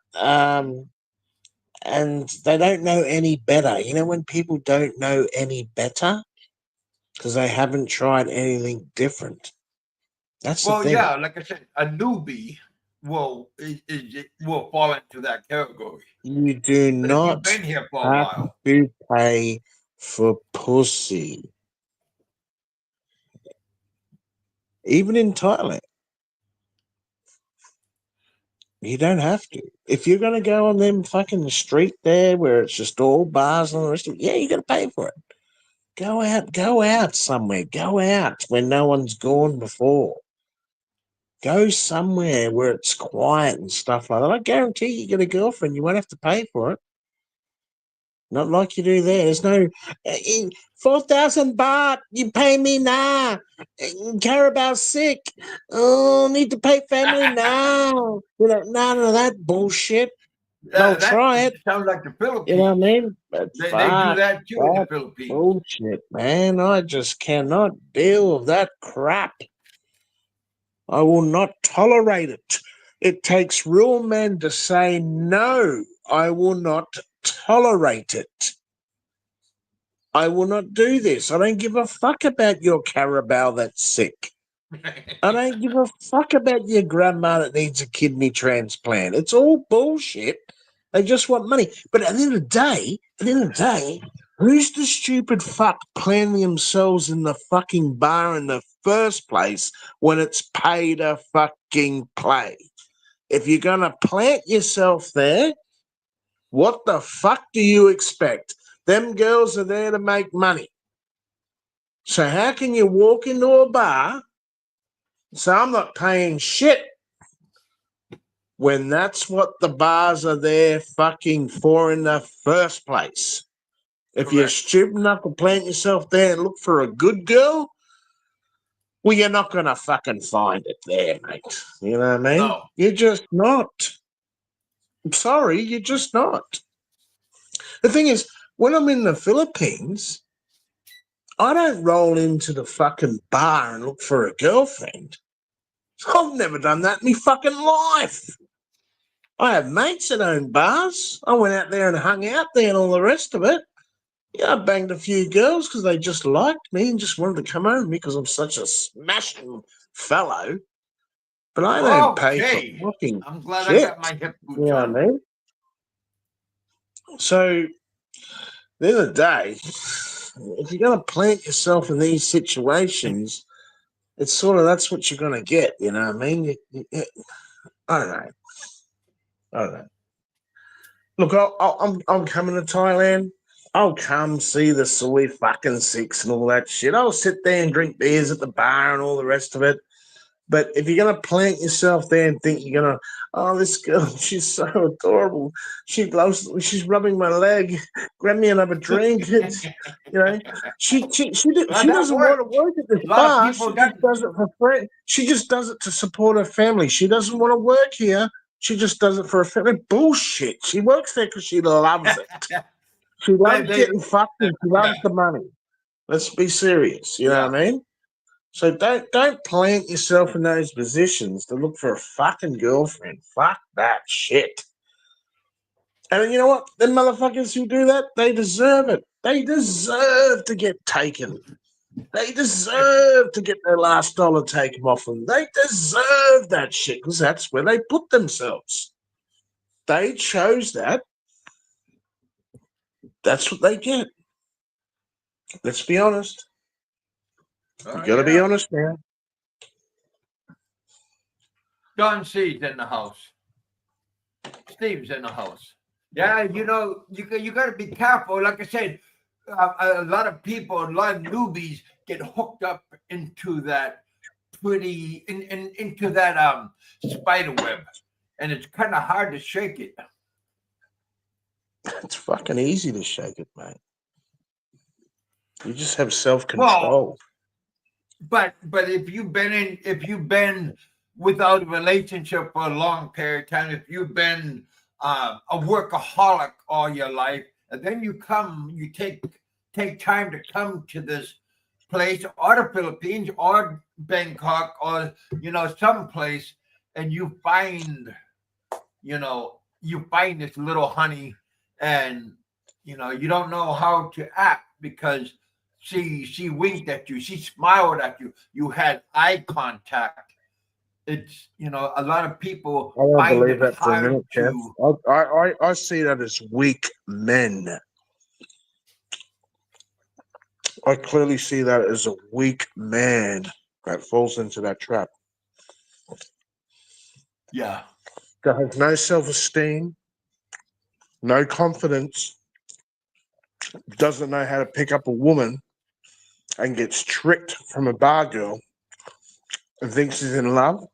And they don't know any better. You know, when people don't know any better because they haven't tried anything different. That's the Well, thing. yeah. Like I said, a newbie will fall into that category. You do But if you've not been here for a have while, to pay for pussy. Even in Thailand. You don't have to. If you're going to go on them fucking street there where it's just all bars and all the rest of it, yeah, you got to pay for it. Go out somewhere. Go out where no one's gone before. Go somewhere where it's quiet and stuff like that. I guarantee you get a girlfriend. You won't have to pay for it. Not like you do there. There's no 4,000 baht. You pay me now. Carabao's sick. Oh, need to pay family now. None of that bullshit. They'll That try it. sounds like the You know what I Philippines. mean? But They do that too in the that Philippines. bullshit, man. I just cannot deal with that crap. I will not tolerate it. It takes real men to say no. I will not tolerate it. I will not do this. I don't give a fuck about your Carabao that's sick. I don't give a fuck about your grandma that needs a kidney transplant. It's all bullshit. They just want money. But at the end of the day, who's the stupid fuck planting themselves in the fucking bar in the first place when it's pay to fucking play? If you're going to plant yourself there, what the fuck do you expect? Them girls are there to make money. So how can you walk into a bar and say, I'm not paying shit, when that's what the bars are there fucking for in the first place? If you're Correct. stupid enough to plant yourself there and look for a good girl, well, you're not going to fucking find it there, mate. You know what I mean? No. You're just not. I'm sorry, you're just not. The thing is, when I'm in the Philippines, I don't roll into the fucking bar and look for a girlfriend. I've never done that in my fucking life. I have mates that own bars. I went out there and hung out there and all the rest of it. Yeah, I banged a few girls because they just liked me and just wanted to come home with me because I'm such a smashing fellow. But I don't pay for Okay. fucking I'm glad I shit. got my hip You boots know what I on. mean? So, at the end of the day, if you're going to plant yourself in these situations, it's sort of that's what you're going to get. You know what I mean? I don't know. I don't know. Look, I'm coming to Thailand. I'll come see the soy fucking six and all that shit. I'll sit there and drink beers at the bar and all the rest of it. But if you're going to plant yourself there and think you're going to, oh, this girl, she's so adorable. She loves, she's rubbing my leg. Grab me another drink. It's, you know, Well, she that doesn't want to works. work at this A lot of bar. people She that just does it for free. She just does it to support her family. She doesn't want to work here. She just does it for a family. Bullshit. She works there because she loves it. She loves they getting fucked and she loves the money. Let's be serious. You know yeah. what I mean? So don't plant yourself in those positions to look for a fucking girlfriend. Fuck that shit. And you know what? Them motherfuckers who do that, they deserve it. They deserve to get taken. They deserve to get their last dollar taken off them. They deserve that shit because that's where they put themselves. They chose that. That's what they get. Let's be honest. You got to be Yeah. honest now. Don C's in the house. Steve's in the house. Yeah, you know, you got to be careful. Like I said, a lot of people, a lot of newbies get hooked up into that into that spider web, and it's kind of hard to shake it. It's fucking easy to shake it, mate. You just have Well, self-control. but if you've been without a relationship for a long period of time, if you've been a workaholic all your life, and then you take time to come to this place or the Philippines or Bangkok or some place, and you find this little honey, and you don't know how to act because she winked at you, she smiled at you, you had eye contact. It's a lot of people I don't find believe it that for a hard minute, Kev. to. I see that as weak men. I clearly see that as a weak man that falls into that trap. Yeah. that has no self-esteem, no confidence, doesn't know how to pick up a woman, and gets tricked from a bar girl and thinks he's in love,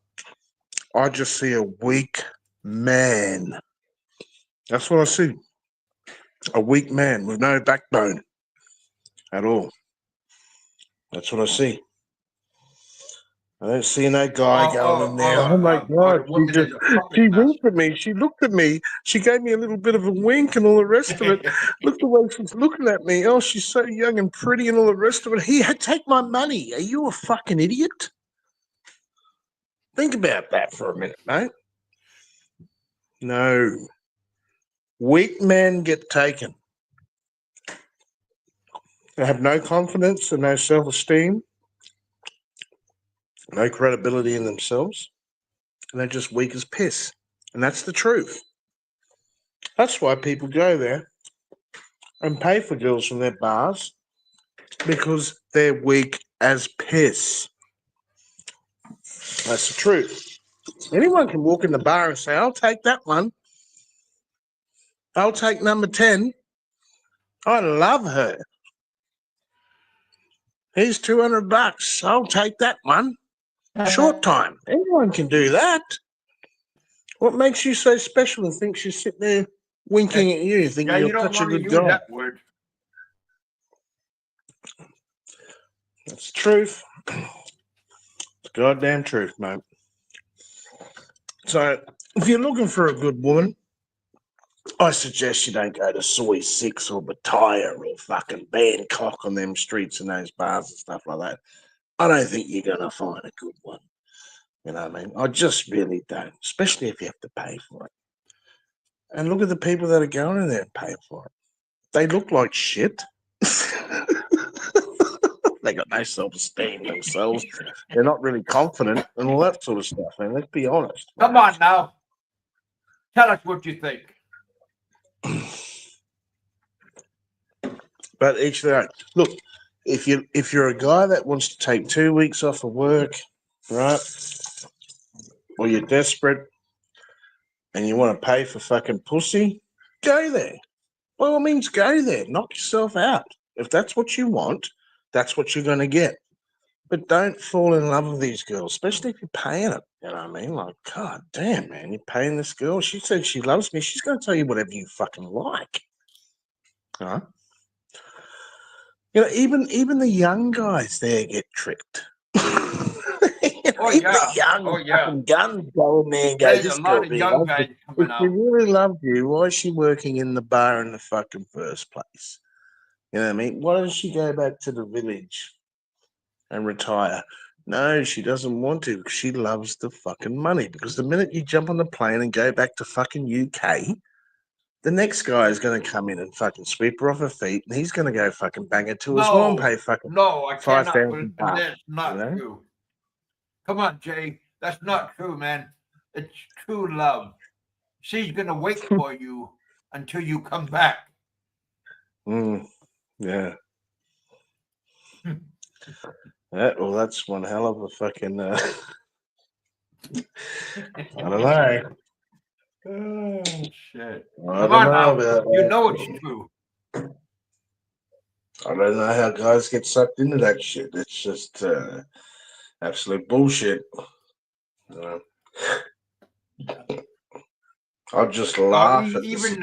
I just see a weak man. That's what I see. A weak man with no backbone at all. That's what I see. I don't see no guy going in there. Oh my God, she winked at me. She looked at me. She gave me a little bit of a wink and all the rest of it. Look the way she's looking at me. Oh, she's so young and pretty and all the rest of it. Take my money. Are you a fucking idiot? Think about that for a minute, mate. No. Weak men get taken. They have no confidence and no self-esteem, no credibility in themselves, and they're just weak as piss. And that's the truth. That's why people go there and pay for girls from their bars, because they're weak as piss. That's the truth. Anyone can walk in the bar and say, I'll take that one. I'll take number 10. I love her. Here's $200. I'll take that one. Short time. Anyone can do that. What makes you so special and think she's sitting there winking at you, thinking you're such a good guy? That word. That's the truth. It's goddamn truth, mate. So, if you're looking for a good woman, I suggest you don't go to Soy 6 or Bataya or fucking Bangkok on them streets and those bars and stuff like that. I don't think you're going to find a good one. You know what I mean? I just really don't, especially if you have to pay for it. And look at the people that are going in there and paying for it. They look like shit. They got no self-esteem themselves. They're not really confident and all that sort of stuff. And let's be honest. Come on now. Tell us what you think. But each their own. Look, if you're a guy that wants to take 2 weeks off of work, right, or you're desperate and you want to pay for fucking pussy, go there. By all means, go there. Knock yourself out. If that's what you want, that's what you're going to get. But don't fall in love with these girls, especially if you're paying it. You know what I mean? Like, God damn, man, you're paying this girl. She said she loves me. She's going to tell you whatever you fucking like. All right? You know, even the young guys there get tricked. Even the young fucking guns go in there and go, There's a lot of young guys coming out. If she really loved you, why is she working in the bar in the fucking first place? You know what I mean? Why doesn't she go back to the village and retire? No, she doesn't want to because she loves the fucking money. Because the minute you jump on the plane and go back to fucking UK, the next guy is going to come in and fucking sweep her off her feet, and he's going to go fucking bang her to as well and pay fucking I cannot. $5,000. That's not true. Come on, Jay. That's not true, man. It's true love. She's going to wait for you until you come back. Yeah. Well, that's one hell of a fucking. I don't know. Oh, shit. Come on now. You know it's true. I don't know how guys get sucked into that shit. It's just absolute bullshit. I'll just laugh at this.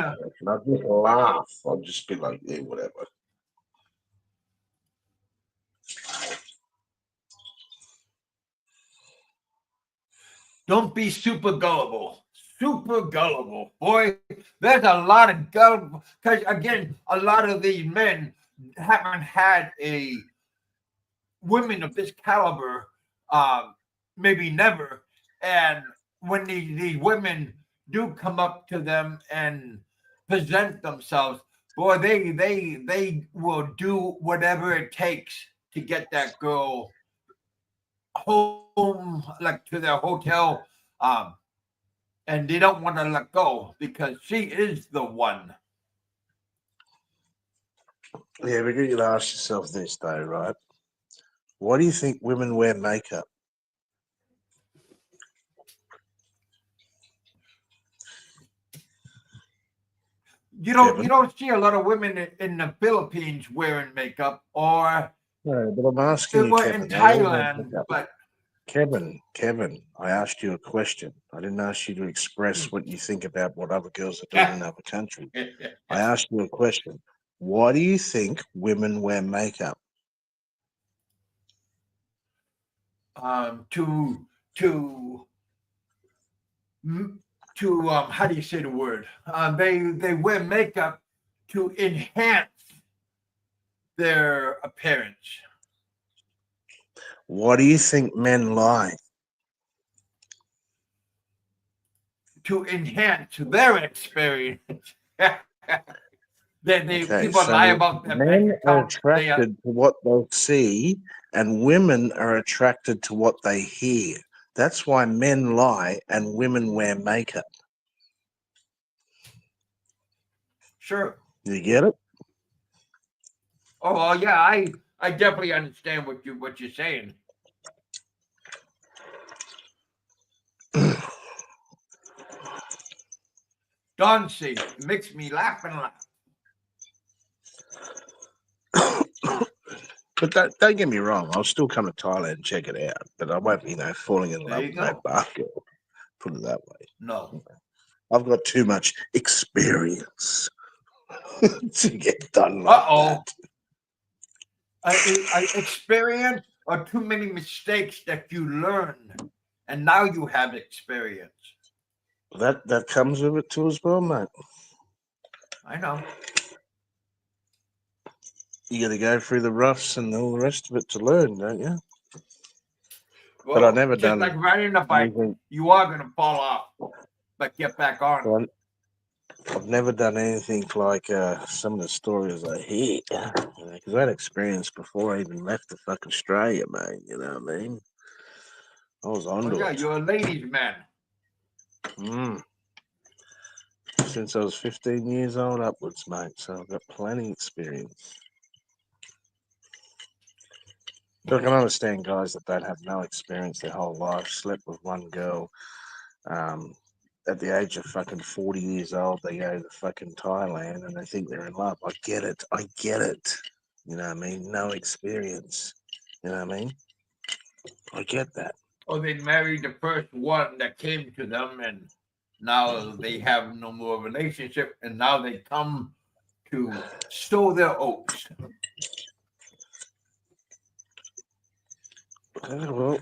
I'll just laugh. I'll just be like, yeah, whatever. Don't be super gullible. Super gullible. Boy, there's a lot of gullible. Because, again, a lot of these men haven't had a women of this caliber, maybe never. And when these women do come up to them and present themselves, boy, they will do whatever it takes to get that girl home, like to their hotel, and they don't want to let go because she is the one. Yeah, but you gotta ask yourself this though, right? Why do you think women wear makeup? Kevin. don't see a lot of women in the Philippines wearing makeup, or No, but I'm asking they you, were Kevin. in They all wear Thailand, makeup. but Kevin, I asked you a question. I didn't ask you to express what you think about what other girls are doing in other countries. I asked you a question. Why do you think women wear makeup? to how do you say the word? They wear makeup to enhance their appearance. Why do you think men lie? To enhance their experience. Okay, People lie so about their bank men are account. They are, attracted to what they see, and women are attracted to what they hear. That's why men lie and women wear makeup. sure. You get it? Oh well, yeah, I definitely understand what you're saying. Dauncey, it makes me laugh and laugh. But don't get me wrong, I'll still come to Thailand and check it out. But I won't be, falling in There love you with no go. bar girl. Put it that way. No. I've got too much experience to get done like Uh-oh. that. I experience or too many mistakes that you learn, and now you have experience. That comes with it too as well, mate. I know. You got to go through the roughs and all the rest of it to learn, don't you? Well, But I never just done like riding a bike, anything. you are gonna fall off, but get back on. Well, I've never done anything like some of the stories I hear, because I had experience before I even left the fucking Australia, mate. You know what I mean? I was Oh onto yeah, it. you're a ladies' man. Since I was 15 years old upwards, mate. So I've got plenty of experience. So I can understand guys that don't have no experience their whole life, slept with one girl. At the age of fucking 40 years old, they go to fucking Thailand and they think they're in love. I get it. You know what I mean? No experience. You know what I mean? I get that. Oh, they married the first one that came to them, and now they have no more relationship, and now they come to sow their oats. Well,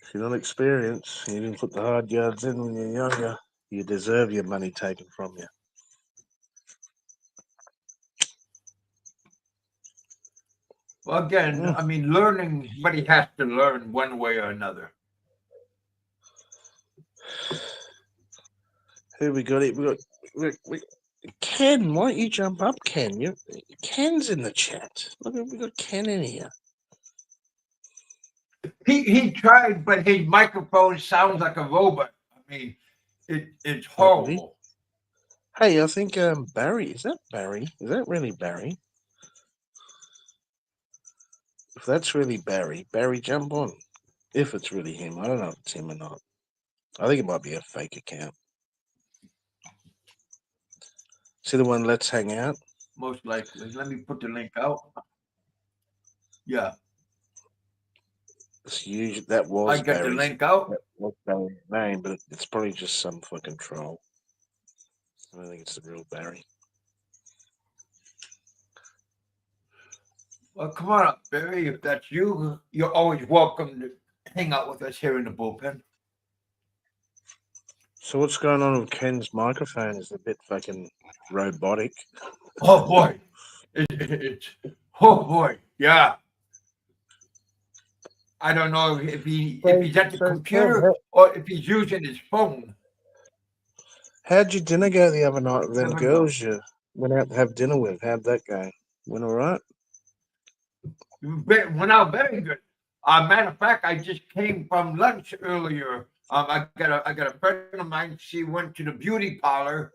if you're not experienced, you didn't put the hard yards in when you're younger, you deserve your money taken from you. Well, again, I mean, learning, everybody has to learn one way or another. Here we got it. We Ken, why don't you jump up, Ken? Ken's in the chat. Look, we got Ken in here. He tried, but his microphone sounds like a robot. I mean, it's horrible. Hey, I think Barry, is that Barry? Is that really Barry? If that's really Barry, jump on. If it's really him. I don't know if it's him or not. I think it might be a fake account. See the one, Let's Hang Out? Most likely. Let me put the link out. Yeah. That was I got the Barry's. link out. That was Barry's name, but it's probably just some fucking troll. I don't think it's the real Barry. Well, come on up, Barry. If that's you, you're always welcome to hang out with us here in the bullpen. So what's going on with Ken's microphone? Is a bit fucking robotic. Oh boy. Oh boy. Yeah. I don't know if he's at the computer or if he's using his phone. How'd your dinner go the other night with them Never girls you went out to have dinner with? How'd that go? Went all right? Went out very good. Matter of fact, I just came from lunch earlier. I got a friend of mine. She went to the beauty parlor.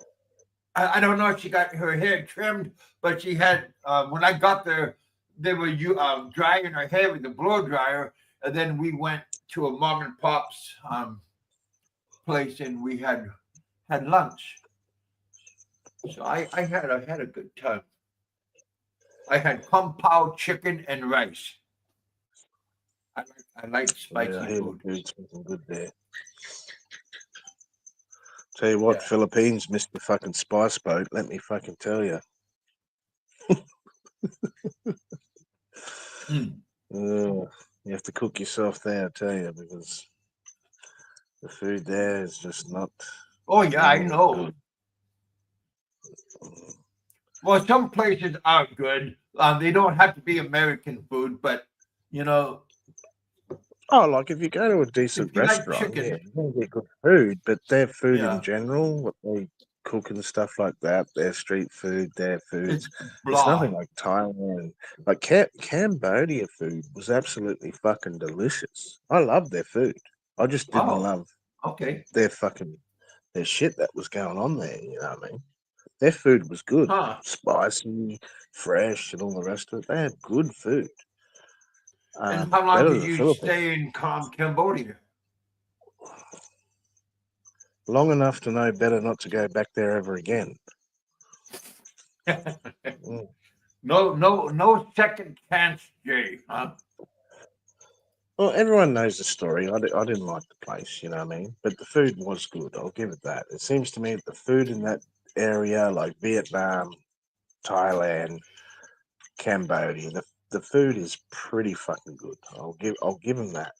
I don't know if she got her hair trimmed, but she had. When I got there, they were drying her hair with the blow dryer, and then we went to a mom and pop's place and we had lunch. So I had a good time. I had kung pao chicken and rice. I like Yeah, I spicy hear the food. food's fucking good there. Tell you what, Yeah. Philippines, Mr. Fucking Spice Boat, let me fucking tell you. Mm. You have to cook yourself there, I tell you, because the food there is just not Oh yeah, I know. good. Well, some places are good. They don't have to be American food, but you know, Oh, like if you go to a decent if you like restaurant, yeah, chicken, you're gonna get good food, but their food in yeah, general, what they cook and stuff like that, their street food, their foods, it's it's blah. nothing like Thailand. Like Cambodia food was absolutely fucking delicious. I love their food. I just didn't Oh, love okay. their shit that was going on there. You know what I mean? Their food was good, Huh. spicy, fresh, and all the rest of it. They had good food. And how long Better did than the you Philippines. stay in Cambodia? Long enough to know better not to go back there ever again. Mm. No second chance, Jay, huh? Well, everyone knows the story. I didn't like the place, you know what I mean? But the food was good. I'll give it that. It seems to me that the food in that area, like Vietnam, Thailand, Cambodia, the food is pretty fucking good. I'll give them that,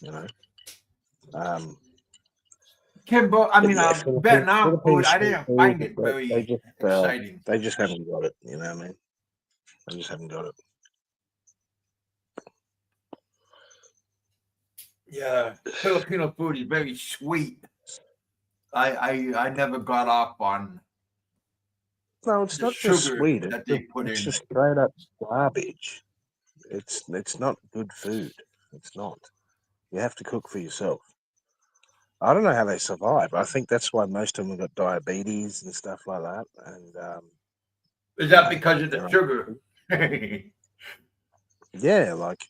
you know. Um, I but mean, yeah, Vietnam food, Philippines I street didn't food, find it they very just exciting. they just haven't got it, you know what I mean? They just haven't got it. Yeah, Filipino food is very sweet. I never got off on No, it's the not just sugar sweet. that they put It's in. just straight up garbage. It's not good food. It's not. You have to cook for yourself. I don't know how they survive. I think that's why most of them got diabetes and stuff like that. And Is you that know, because of the they're sugar? yeah, like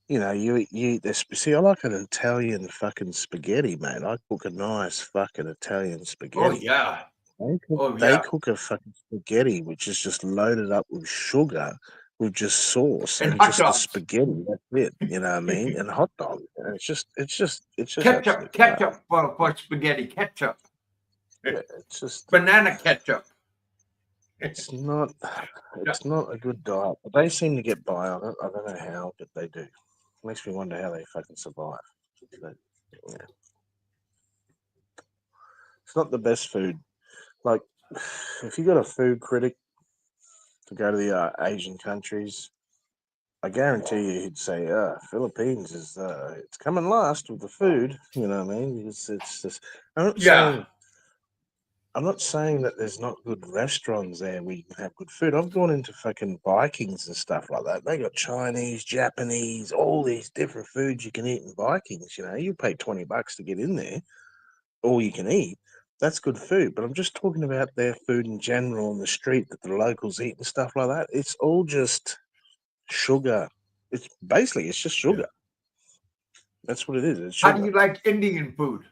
you eat this. See, I like an Italian fucking spaghetti, mate. I cook a nice fucking Italian Oh spaghetti. yeah, oh They yeah, cook a fucking spaghetti which is just loaded up with sugar, with just sauce and and hot just the dogs, spaghetti. That's it. You know what I mean? And hot dog. And it's just ketchup, absolute garbage. ketchup for spaghetti, ketchup, Yeah, it's just banana ketchup. it's not Yeah. it's not a good diet. But they seem to get by on it. I don't know how, but they do. Makes me wonder how they fucking survive. But, yeah. It's not the best food. Like, if you got a food critic to go to the Asian countries, I guarantee you he'd say, Philippines is it's coming last with the food. You know what I mean? It's just. I'm not Yeah, saying I'm not saying that there's not good restaurants there where you can have good food. I've gone into fucking Vikings and stuff like that. They got Chinese, Japanese, all these different foods you can eat in Vikings. You know, you pay $20 to get in there, all you can eat. That's good food. But I'm just talking about their food in general on the street that the locals eat and stuff like that. It's all just sugar. It's just yeah. sugar. That's what it is. It's How do sugar. you like Indian food?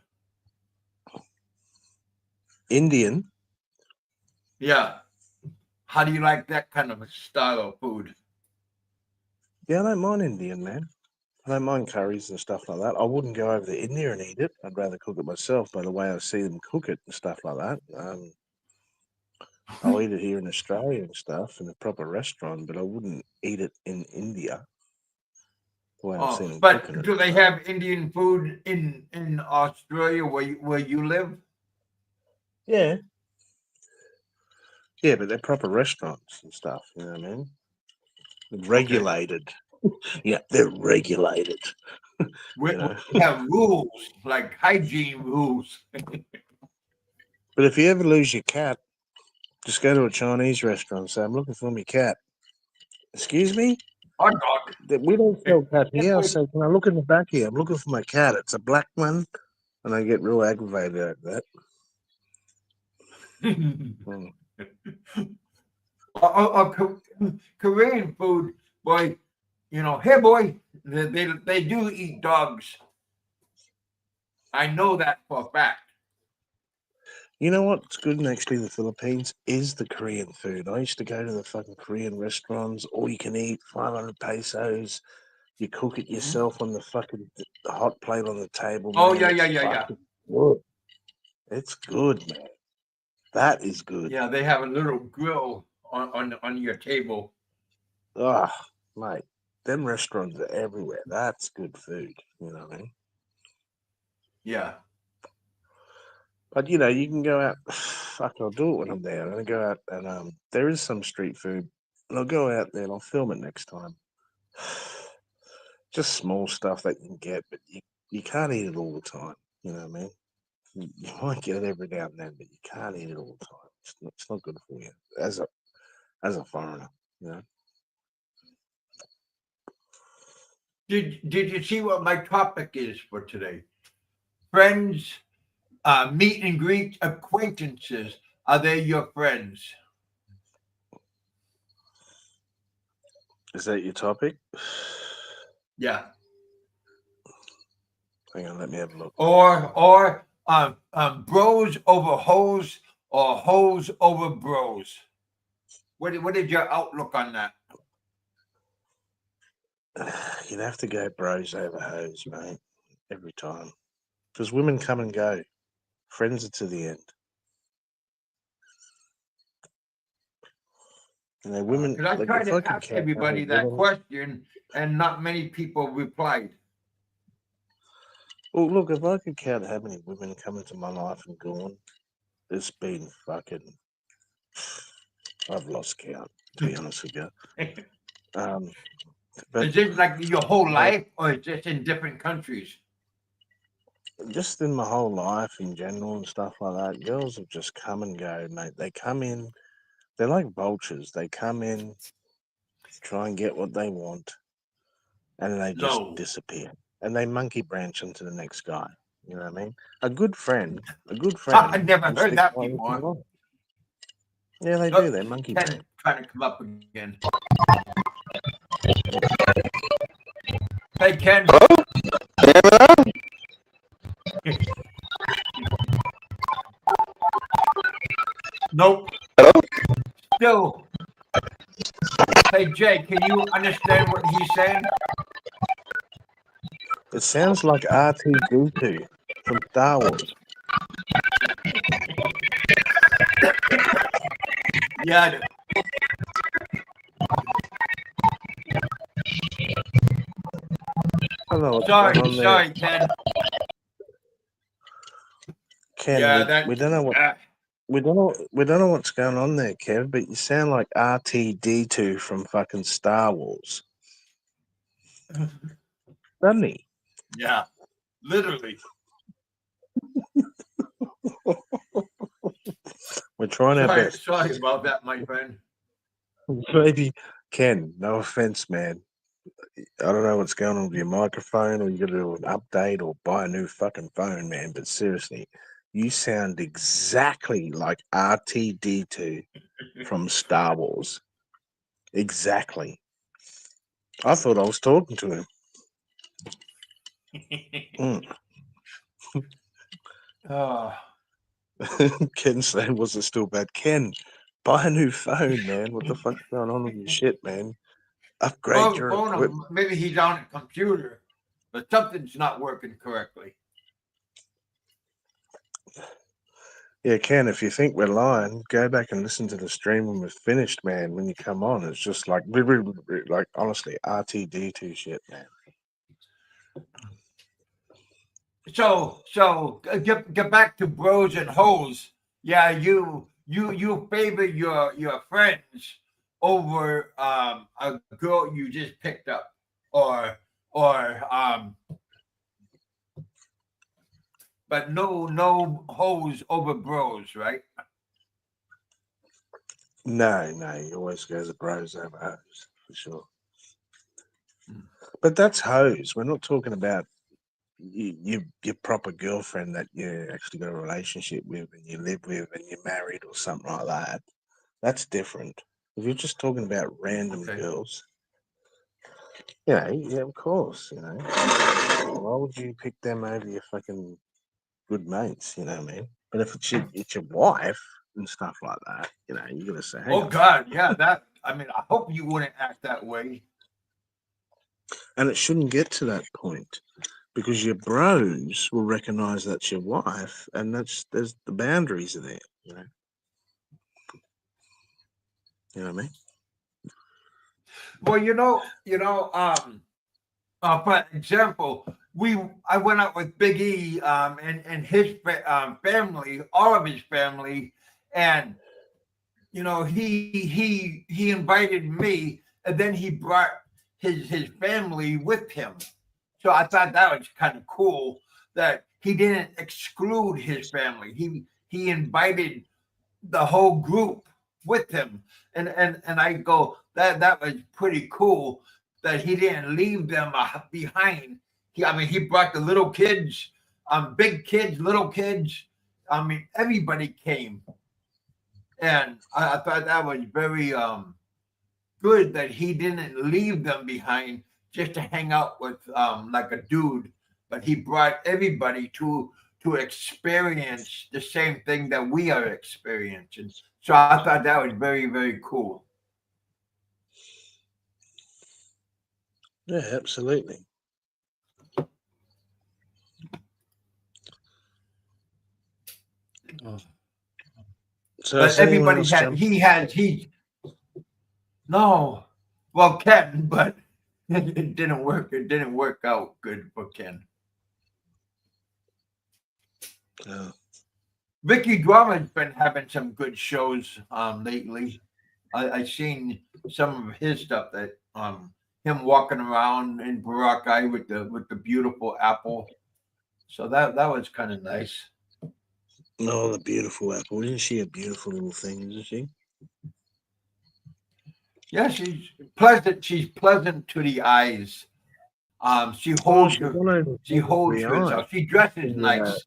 Indian. Yeah, how do you like that kind of a style of food? Yeah, I don't mind Indian, man. I don't mind curries and stuff like that. I wouldn't go over to India and eat it. I'd rather cook it myself by the way I see them cook it and stuff like that. I'll eat it here in Australia and stuff in a proper restaurant, but I wouldn't eat it in India the way I've Oh, seen them cooking but it do and they stuff. have Indian food in Australia where you live? Yeah, yeah, but they're proper restaurants and stuff. You know what I mean? Okay, Regulated. Yeah, they're regulated. we You know. have rules like hygiene rules. But if you ever lose your cat, just go to a Chinese restaurant and say, "I'm looking for my cat." Excuse me? Hot dog. We don't sell cat Hey, here. I boy. say, can I look in the back here? I'm looking for my cat. It's a black one. And I get real aggravated at that. Mm. Korean food, boy. Hey, boy. They do eat dogs. I know that for a fact. You know what's good in actually the Philippines is the Korean food. I used to go to the fucking Korean restaurants, all you can eat, 500 pesos. You cook it Mhm. yourself on the fucking the hot plate on the table, Oh man. yeah, It's yeah, yeah, yeah. fucking good. It's good, man. That is good. Yeah, they have a little grill on your table. Ah, mate, them restaurants are everywhere. That's good food. You know what I mean? Yeah. But you know, you can go out. Fuck, I'll do it when I'm there. I'm gonna go out and there is some street food, and I'll go out there and I'll film it next time. Just small stuff that you can get, but you can't eat it all the time. You know what I mean? You might get it every now and then, but you can't eat it all the time. It's not good for you as a foreigner. You know. Did you see what my topic is for today? Friends, meet and greet acquaintances. Are they your friends? Is that your topic? Yeah. Hang on, let me have a look. Or bros over hoes or hoes over bros. What is your outlook on that? You'd have to go bros over hoes, mate, every time. Because women come and go. Friends are to the end. You know, women. Because I Like, tried if I to could ask count how many everybody that women. question, and not many people replied. Well, look, if I could count how many women come into my life and gone, it's been fucking. I've lost count, to be honest with you. But Is it like your whole you know, life, or is it in different countries? just in my whole life in general and stuff like that, girls have just come and go, mate. They come in, they're like vultures. They come in, try and get what they want, and then they just No. disappear. And they monkey branch into the next guy. You know what I mean? A good friend I never will heard stick that by you for before. life. Yeah, they do. Oh, They monkey Ken branch. trying to come up again. Hey, Ken. Nope. Still. Hey, Jay, can you understand what he's saying? It sounds like R2D2 from Star Wars. Yeah. I don't know what's going on there, Sorry, Ken. Ken. Yeah, We don't know what we don't know what's going on there, Kev. But you sound like RTD2 from fucking Star Wars, doesn't he? yeah, literally. We're trying our best. Sorry about that, my friend. Maybe Ken. No offense, man. I don't know what's going on with your microphone, or you got to do an update, or buy a new fucking phone, man. But seriously, you sound exactly like RTD2 from Star Wars. Exactly. I thought I was talking to him. Oh, Ken saying, was it still bad? Ken, buy a new phone, man. What the fuck's going on with your shit, man? Upgrade your equipment. maybe he's on a computer, but something's not working correctly. Yeah, Ken, if you think we're lying, go back and listen to the stream when we're finished, man. When you come on, it's just like, like honestly, RTD2 shit, man. So get back to bros and hoes. Yeah, you favor your friends over a girl you just picked up, or but no hoes over bros, right? No, you always go the bros over hoes, for sure. But that's hoes. We're not talking about your proper girlfriend that you actually got a relationship with and you live with and you're married or something like that. That's different. If you're just talking about random Okay. girls, yeah, of course, Why would you pick them over your fucking good mates. You know what I mean? But if it's your wife and stuff like that, you know, you're gonna say, "Hang Oh on," God, yeah. That I mean, I hope you wouldn't act that way. and it shouldn't get to that point because your bros will recognize that's your wife, and there's the boundaries are there. You know what I mean? Well, for example, I went out with Big E and his family, all of his family, and he invited me, and then he brought his family with him. So I thought that was kind of cool that he didn't exclude his family. He invited the whole group with him, and I go that was pretty cool that he didn't leave them behind. He brought the little kids, big kids, little kids. I mean, everybody came, and I thought that was very good that he didn't leave them behind just to hang out with like a dude, but he brought everybody to experience the same thing that we are experiencing. So I thought that was very, very cool. Yeah, absolutely. So But has anyone everybody else had jumped? he no, well Ken, but it didn't work. It didn't work out good for Ken. Oh, Vicky Drama's been having some good shows lately. I seen some of his stuff that him walking around in Boracay with the beautiful apple. So that was kind of nice. no, the beautiful apple. Isn't she a beautiful little thing? Isn't she? Yeah, she's pleasant. She's pleasant to the eyes. She Oh, holds she's her. not only She pleasant to holds the eye. herself. She dresses Yeah. nice.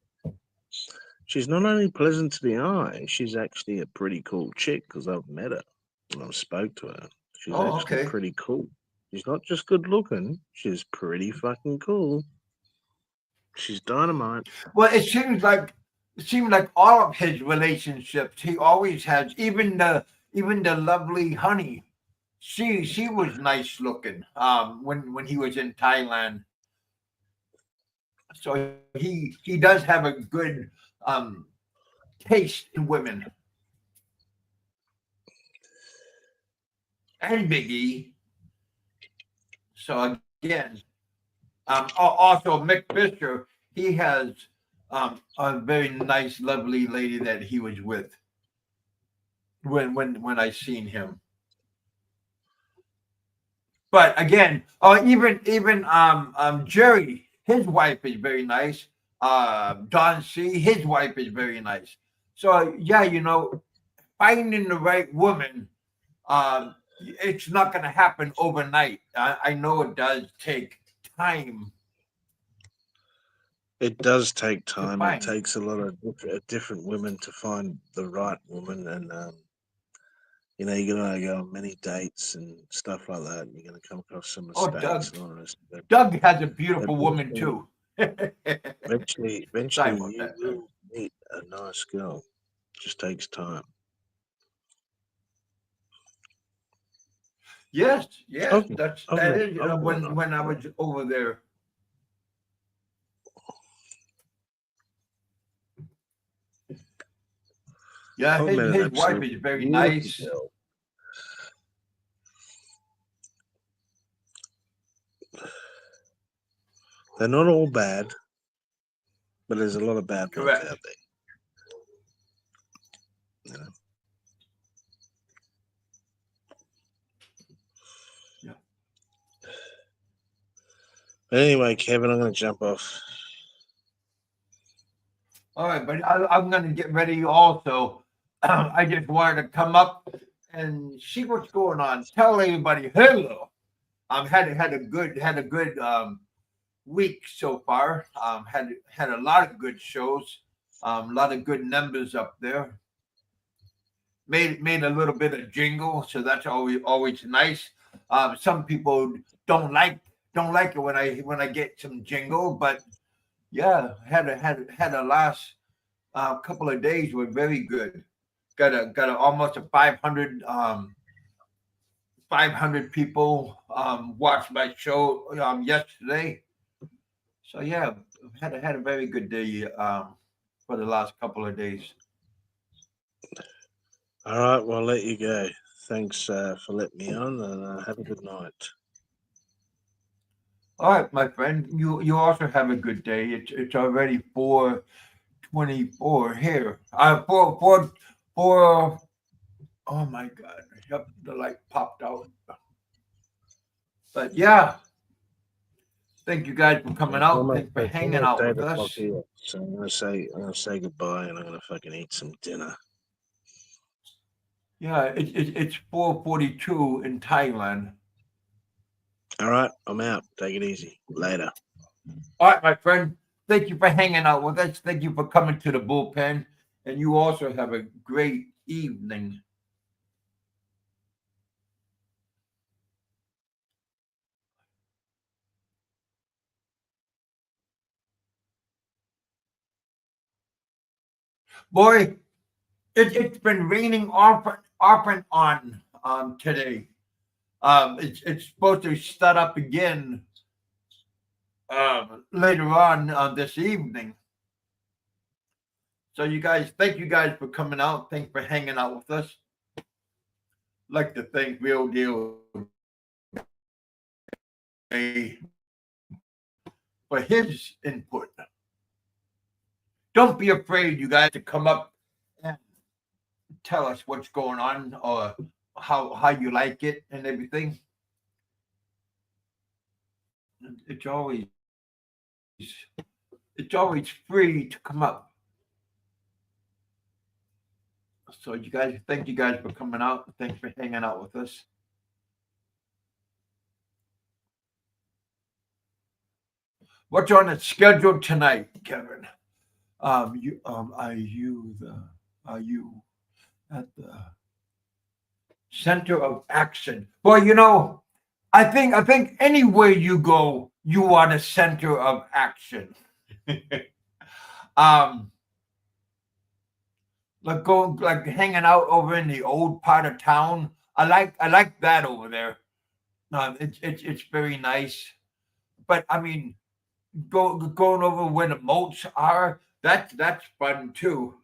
She's not only pleasant to the eye. She's actually a pretty cool chick because I've met her and I've spoke to her. She's Oh, actually okay. pretty cool. She's not just good looking. She's pretty fucking cool. She's dynamite. Well, it seems like all of his relationships, he always has. Even the lovely honey, she was nice looking. When he was in Thailand, so he does have a good um taste in women. And Biggie. So again, also Mick Fisher, he has a very nice, lovely lady that he was with when I seen him. But again, even Jerry, his wife is very nice. Don C, his wife is very nice. So yeah, finding the right woman, it's not going to happen overnight. I know it does take time It does take to time. It find. takes a lot of different women to find the right woman, and you're gonna go on many dates and stuff like that. And you're gonna come across some Oh, mistakes and all the rest of it. Doug has a But beautiful woman too. Sorry eventually, about you that, Doug. will meet a nice girl. Just takes time. Yes, I've that's I've that met is I've met a nice when I girl. was over there. Yeah, I've his met an his wife is absolutely very beautiful nice. girl. They're not all bad, but there's a lot of bad ones Correct. out there. You know? Yeah. But anyway, Kevin, I'm gonna jump off. All right, but I'm going to get ready also. I just wanted to come up and see what's going on. Tell everybody hello. Had a good week so far. Had a lot of good shows. A lot of good numbers up there. Made a little bit of jingle, so that's always nice. Some people don't like it when I get some jingle, but Yeah, had a last couple of days were very good. Got a almost a 500 people watched my show yesterday. So yeah, had a very good day for the last couple of days. All right, well, I'll let you go. Thanks for letting me on, and have a good night. All right, my friend. You also have a good day. It's already 4:24 here. Four. Oh my God! Yep, the light popped out. But yeah, thank you guys for coming out. Thanks for It's hanging almost out with 8 o'clock us. here, so I'm gonna say goodbye, and I'm gonna fucking eat some dinner. Yeah, it's 4:42 in Thailand. All right, I'm out. Take it easy. Later. All right, my friend. Thank you for hanging out with us. Thank you for coming to the bullpen, and you also have a great evening. Boy, it's been raining off and on today. It's supposed to start up again later on this evening. So you guys, thank you guys for coming out. Thanks for hanging out with us. Like to thank Real Deal Jay for his input. Don't be afraid, you guys, to come up and tell us what's going on or how you like it and everything. It's always it's always free to come up. So you guys, thank you guys for coming out. Thanks for hanging out with us. What's on the schedule tonight, Kevin? Are you at the center of action? Well, I think anywhere you go, you are the center of action. um, like hanging out over in the old part of town. I like that over there. It's very nice. But I mean, going over where the moats are. That's fun too.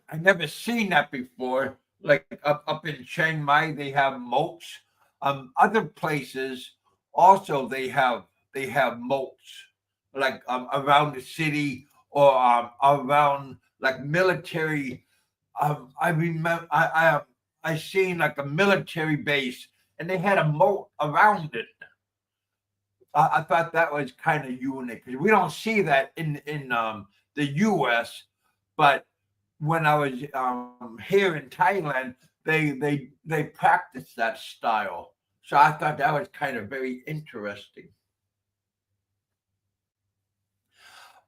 I never seen that before. Like up in Chiang Mai, they have moats. Other places also they have moats, like around the city or around like military. I remember I seen like a military base, and they had a moat around it. I thought that was kind of unique because we don't see that in the U.S. But when I was here in Thailand, they practiced that style. So I thought that was kind of very interesting.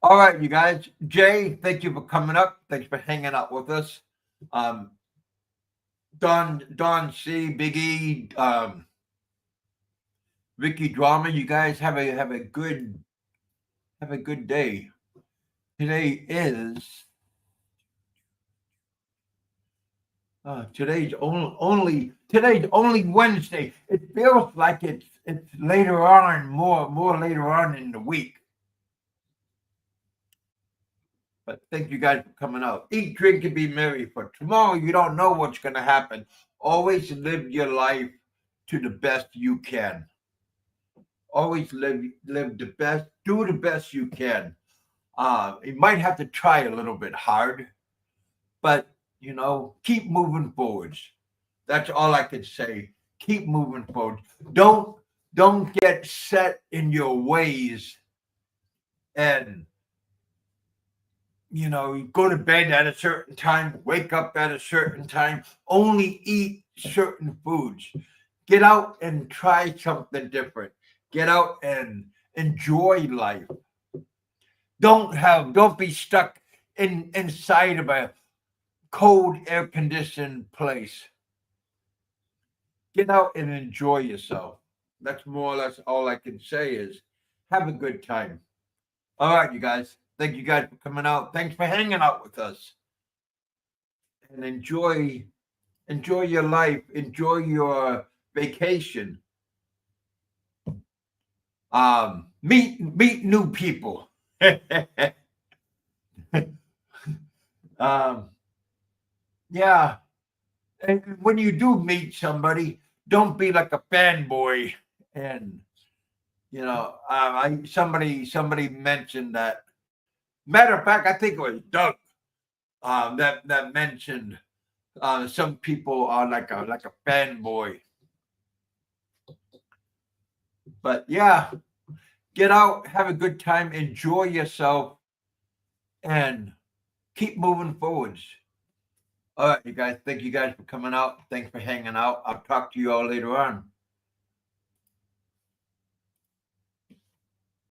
All right, you guys. Jay, thank you for coming up. Thanks for hanging out with us. Um, Don C, Big E, Ricky Drama. You guys have a good day. Today is today's only Wednesday. It feels like it's later on, more later on in the week. But thank you guys for coming out. Eat, drink, and be merry. For tomorrow, you don't know what's going to happen. Always live your life to the best you can. Always live the best. Do the best you can. You might have to try a little bit hard, but keep moving forwards. That's all I can say. Keep moving forward. Don't get set in your ways and you go to bed at a certain time, wake up at a certain time, only eat certain foods. Get out and try something different. Get out and enjoy life. Don't be stuck inside of a cold air conditioned place. Get out and enjoy yourself. That's more or less all I can say is have a good time. All right, you guys. Thank you guys for coming out. Thanks for hanging out with us. And enjoy your life. Enjoy your vacation. Meet new people. Yeah. And when you do meet somebody, don't be like a fanboy. And somebody mentioned that. Matter of fact, I think it was Doug that mentioned some people are like a fanboy. But yeah, get out, have a good time, enjoy yourself, and keep moving forwards. All right, you guys. Thank you guys for coming out. Thanks for hanging out. I'll talk to you all later on.